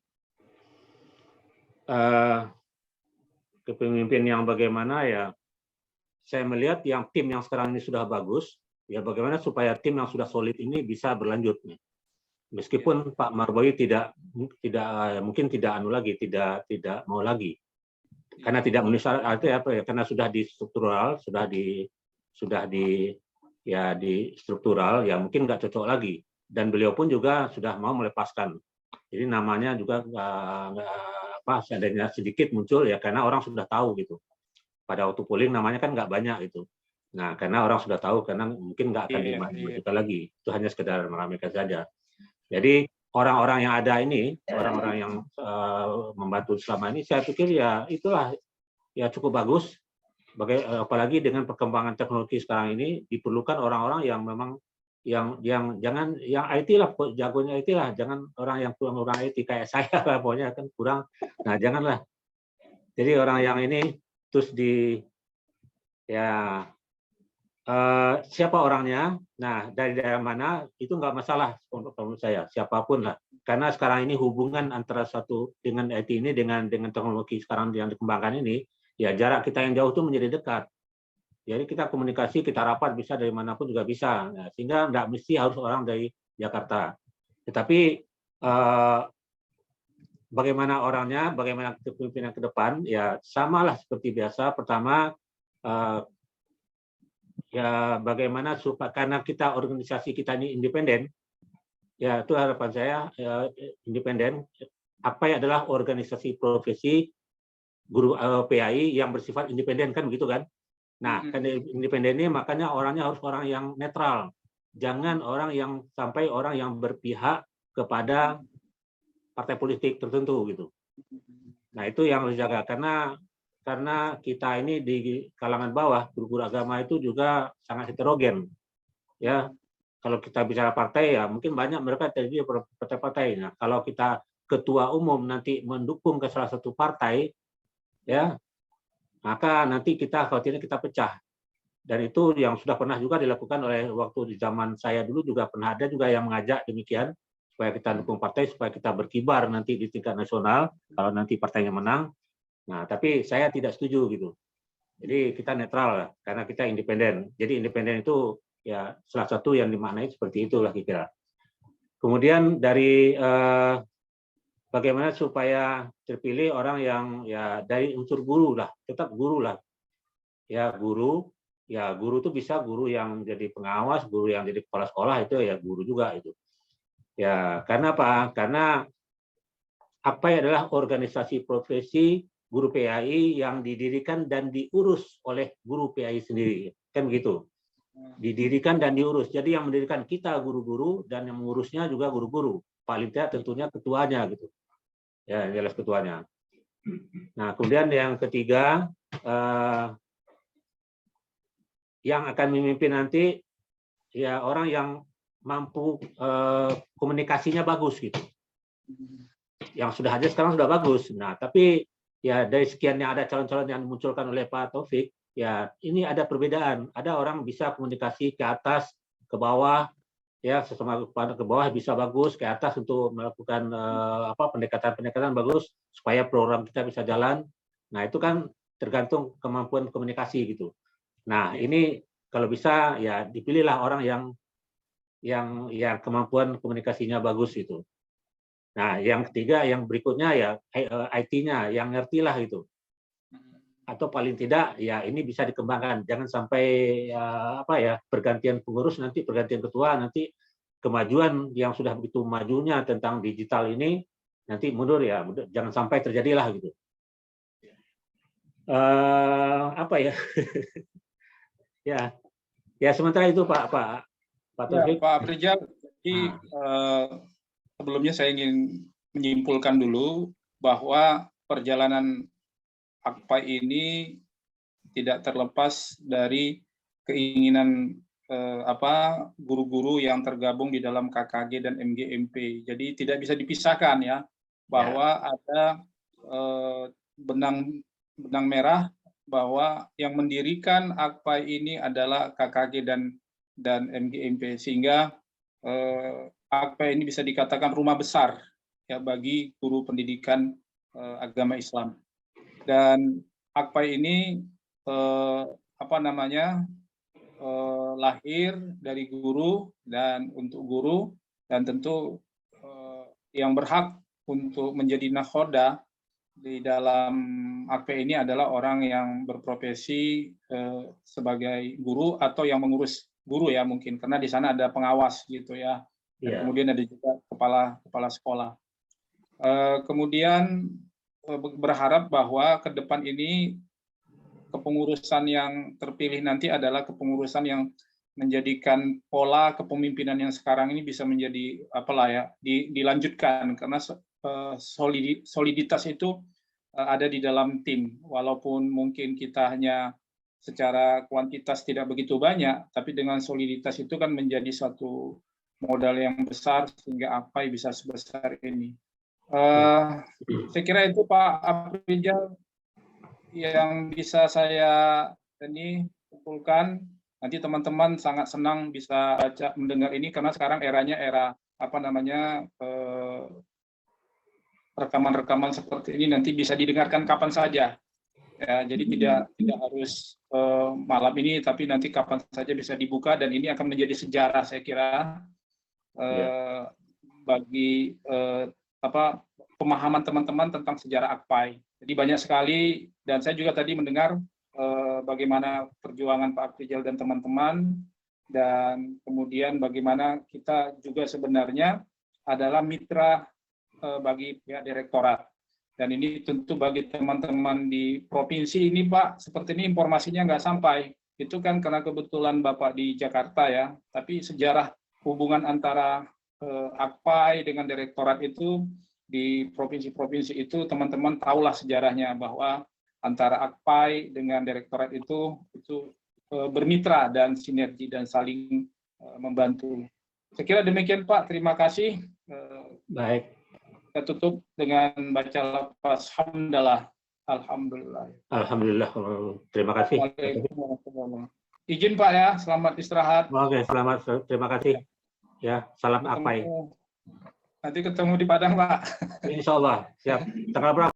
Kepemimpinan yang bagaimana ya, saya melihat yang tim yang sekarang ini sudah bagus, ya bagaimana supaya tim yang sudah solid ini bisa berlanjut nih. Meskipun Pak Marbawi mungkin tidak mau lagi, karena tidak memenuhi syarat, artinya apa ya? Karena sudah di struktural, sudah di struktural, ya mungkin nggak cocok lagi. Dan beliau pun juga sudah mau melepaskan. Jadi namanya juga seadanya sedikit muncul ya, karena orang sudah tahu gitu. Pada waktu polling namanya kan nggak banyak itu. Nah, karena orang sudah tahu, karena mungkin nggak akan dimajukan lagi. Itu hanya sekedar meramaikan saja. Jadi orang-orang yang ada ini, orang-orang yang membantu selama ini, saya pikir ya itulah ya cukup bagus. Apalagi dengan perkembangan teknologi sekarang ini, diperlukan orang-orang yang memang yang jangan yang IT lah, jagonya IT lah, jangan orang yang kurang IT kayak saya lah, pokoknya kan kurang. Nah, janganlah. Jadi orang yang ini terus siapa orangnya, nah dari daerah mana, itu nggak masalah menurut saya, siapapun lah. Karena sekarang ini hubungan antara satu dengan IT ini, dengan teknologi sekarang yang dikembangkan ini, ya jarak kita yang jauh itu menjadi dekat. Jadi kita komunikasi, kita rapat bisa dari manapun juga bisa. Nah, sehingga nggak mesti harus orang dari Jakarta. Tetapi bagaimana orangnya, bagaimana kepemimpinan ke depan, ya samalah seperti biasa. Pertama, ya bagaimana supaya, karena kita organisasi kita ini independen, ya itu harapan saya, independen. AKPAI adalah organisasi profesi guru PAI yang bersifat independen, kan begitu kan? Nah, karena independen ini makanya orangnya harus orang yang netral, jangan orang yang sampai orang yang berpihak kepada partai politik tertentu gitu. Nah, itu yang harus dijaga, karena kita ini di kalangan bawah, guru-guru agama itu juga sangat heterogen. Ya, kalau kita bicara partai, ya mungkin banyak mereka terdiri dari partai-partai. Nah, kalau kita ketua umum nanti mendukung ke salah satu partai, ya, maka nanti khawatirnya kita pecah. Dan itu yang sudah pernah juga dilakukan oleh waktu di zaman saya dulu, juga pernah ada juga yang mengajak demikian, supaya kita dukung partai, supaya kita berkibar nanti di tingkat nasional, kalau nanti partainya menang. Nah, tapi saya tidak setuju gitu. Jadi kita netral lah, karena kita independen. Jadi independen itu ya salah satu yang dimaknai seperti itulah kira-kira. Kemudian dari bagaimana supaya terpilih orang yang ya dari unsur guru lah, tetap guru lah. Ya guru itu bisa guru yang jadi pengawas, guru yang jadi kepala sekolah, itu ya guru juga itu. Ya karena apa? Karena AKPAI adalah organisasi profesi guru PAI yang didirikan dan diurus oleh guru PAI sendiri, kan begitu. Didirikan dan diurus. Jadi yang mendirikan kita guru-guru, dan yang mengurusnya juga guru-guru. Paling tidak tentunya ketuanya gitu. Ya, jelas ketuanya. Nah, kemudian yang ketiga, yang akan memimpin nanti ya orang yang mampu komunikasinya bagus gitu. Yang sudah ada sekarang sudah bagus. Nah, tapi ya dari sekian yang ada calon-calon yang dimunculkan oleh Pak Taufik, ya ini ada perbedaan. Ada orang bisa komunikasi ke atas, ke bawah, ya sesama ke bawah bisa bagus, ke atas untuk melakukan pendekatan-pendekatan bagus supaya program kita bisa jalan. Nah, itu kan tergantung kemampuan komunikasi gitu. Nah, ini kalau bisa ya dipilihlah orang yang kemampuan komunikasinya bagus itu. Nah, yang ketiga, yang berikutnya ya IT-nya, yang ngertilah itu. Atau paling tidak, ya ini bisa dikembangkan. Jangan sampai pergantian pengurus, nanti pergantian ketua, nanti kemajuan yang sudah begitu majunya tentang digital ini, nanti mundur ya. Jangan sampai terjadilah gitu. Ya sementara itu Pak Taufik. Ya, Pak Aprijal, sebelumnya saya ingin menyimpulkan dulu bahwa perjalanan AKPAI ini tidak terlepas dari keinginan guru-guru yang tergabung di dalam KKG dan MGMP. Jadi tidak bisa dipisahkan ya, bahwa ada benang merah bahwa yang mendirikan AKPAI ini adalah KKG dan MGMP, sehingga AKPAI ini bisa dikatakan rumah besar ya bagi guru pendidikan agama Islam. Dan AKPAI ini lahir dari guru dan untuk guru, dan tentu yang berhak untuk menjadi nakhoda di dalam AKPAI ini adalah orang yang berprofesi sebagai guru atau yang mengurus guru ya mungkin, karena di sana ada pengawas gitu ya. Dan kemudian ada juga kepala sekolah. Kemudian berharap bahwa ke depan ini kepengurusan yang terpilih nanti adalah kepengurusan yang menjadikan pola kepemimpinan yang sekarang ini bisa menjadi dilanjutkan, karena soliditas itu ada di dalam tim. Walaupun mungkin kita hanya secara kuantitas tidak begitu banyak, tapi dengan soliditas itu kan menjadi satu modal yang besar sehingga AKPAI bisa sebesar ini. Saya kira itu Pak Afrizal yang bisa saya kumpulkan. Nanti teman-teman sangat senang bisa mendengar ini, karena sekarang eranya era rekaman-rekaman seperti ini nanti bisa didengarkan kapan saja. Ya, jadi tidak harus malam ini, tapi nanti kapan saja bisa dibuka, dan ini akan menjadi sejarah saya kira bagi pemahaman teman-teman tentang sejarah AKPAI. Jadi banyak sekali, dan saya juga tadi mendengar bagaimana perjuangan Pak Afrizal dan teman-teman, dan kemudian bagaimana kita juga sebenarnya adalah mitra bagi pihak direktorat. Dan ini tentu bagi teman-teman di provinsi ini Pak, seperti ini informasinya nggak sampai. Itu kan karena kebetulan Bapak di Jakarta ya, tapi sejarah hubungan antara AKPAI dengan direktorat itu di provinsi-provinsi itu teman-teman tahulah sejarahnya, bahwa antara AKPAI dengan direktorat itu bermitra dan sinergi dan saling membantu. Saya kira demikian Pak, terima kasih. Baik. Kita tutup dengan baca lafaz hamdalah. Alhamdulillah. Alhamdulillah. Terima kasih. Izin Pak ya, selamat istirahat. Oke, selamat. Terima kasih. Ya, salam AKPAI. Nanti ketemu di Padang Pak. Insya Allah. Siap. Tanggal berapa?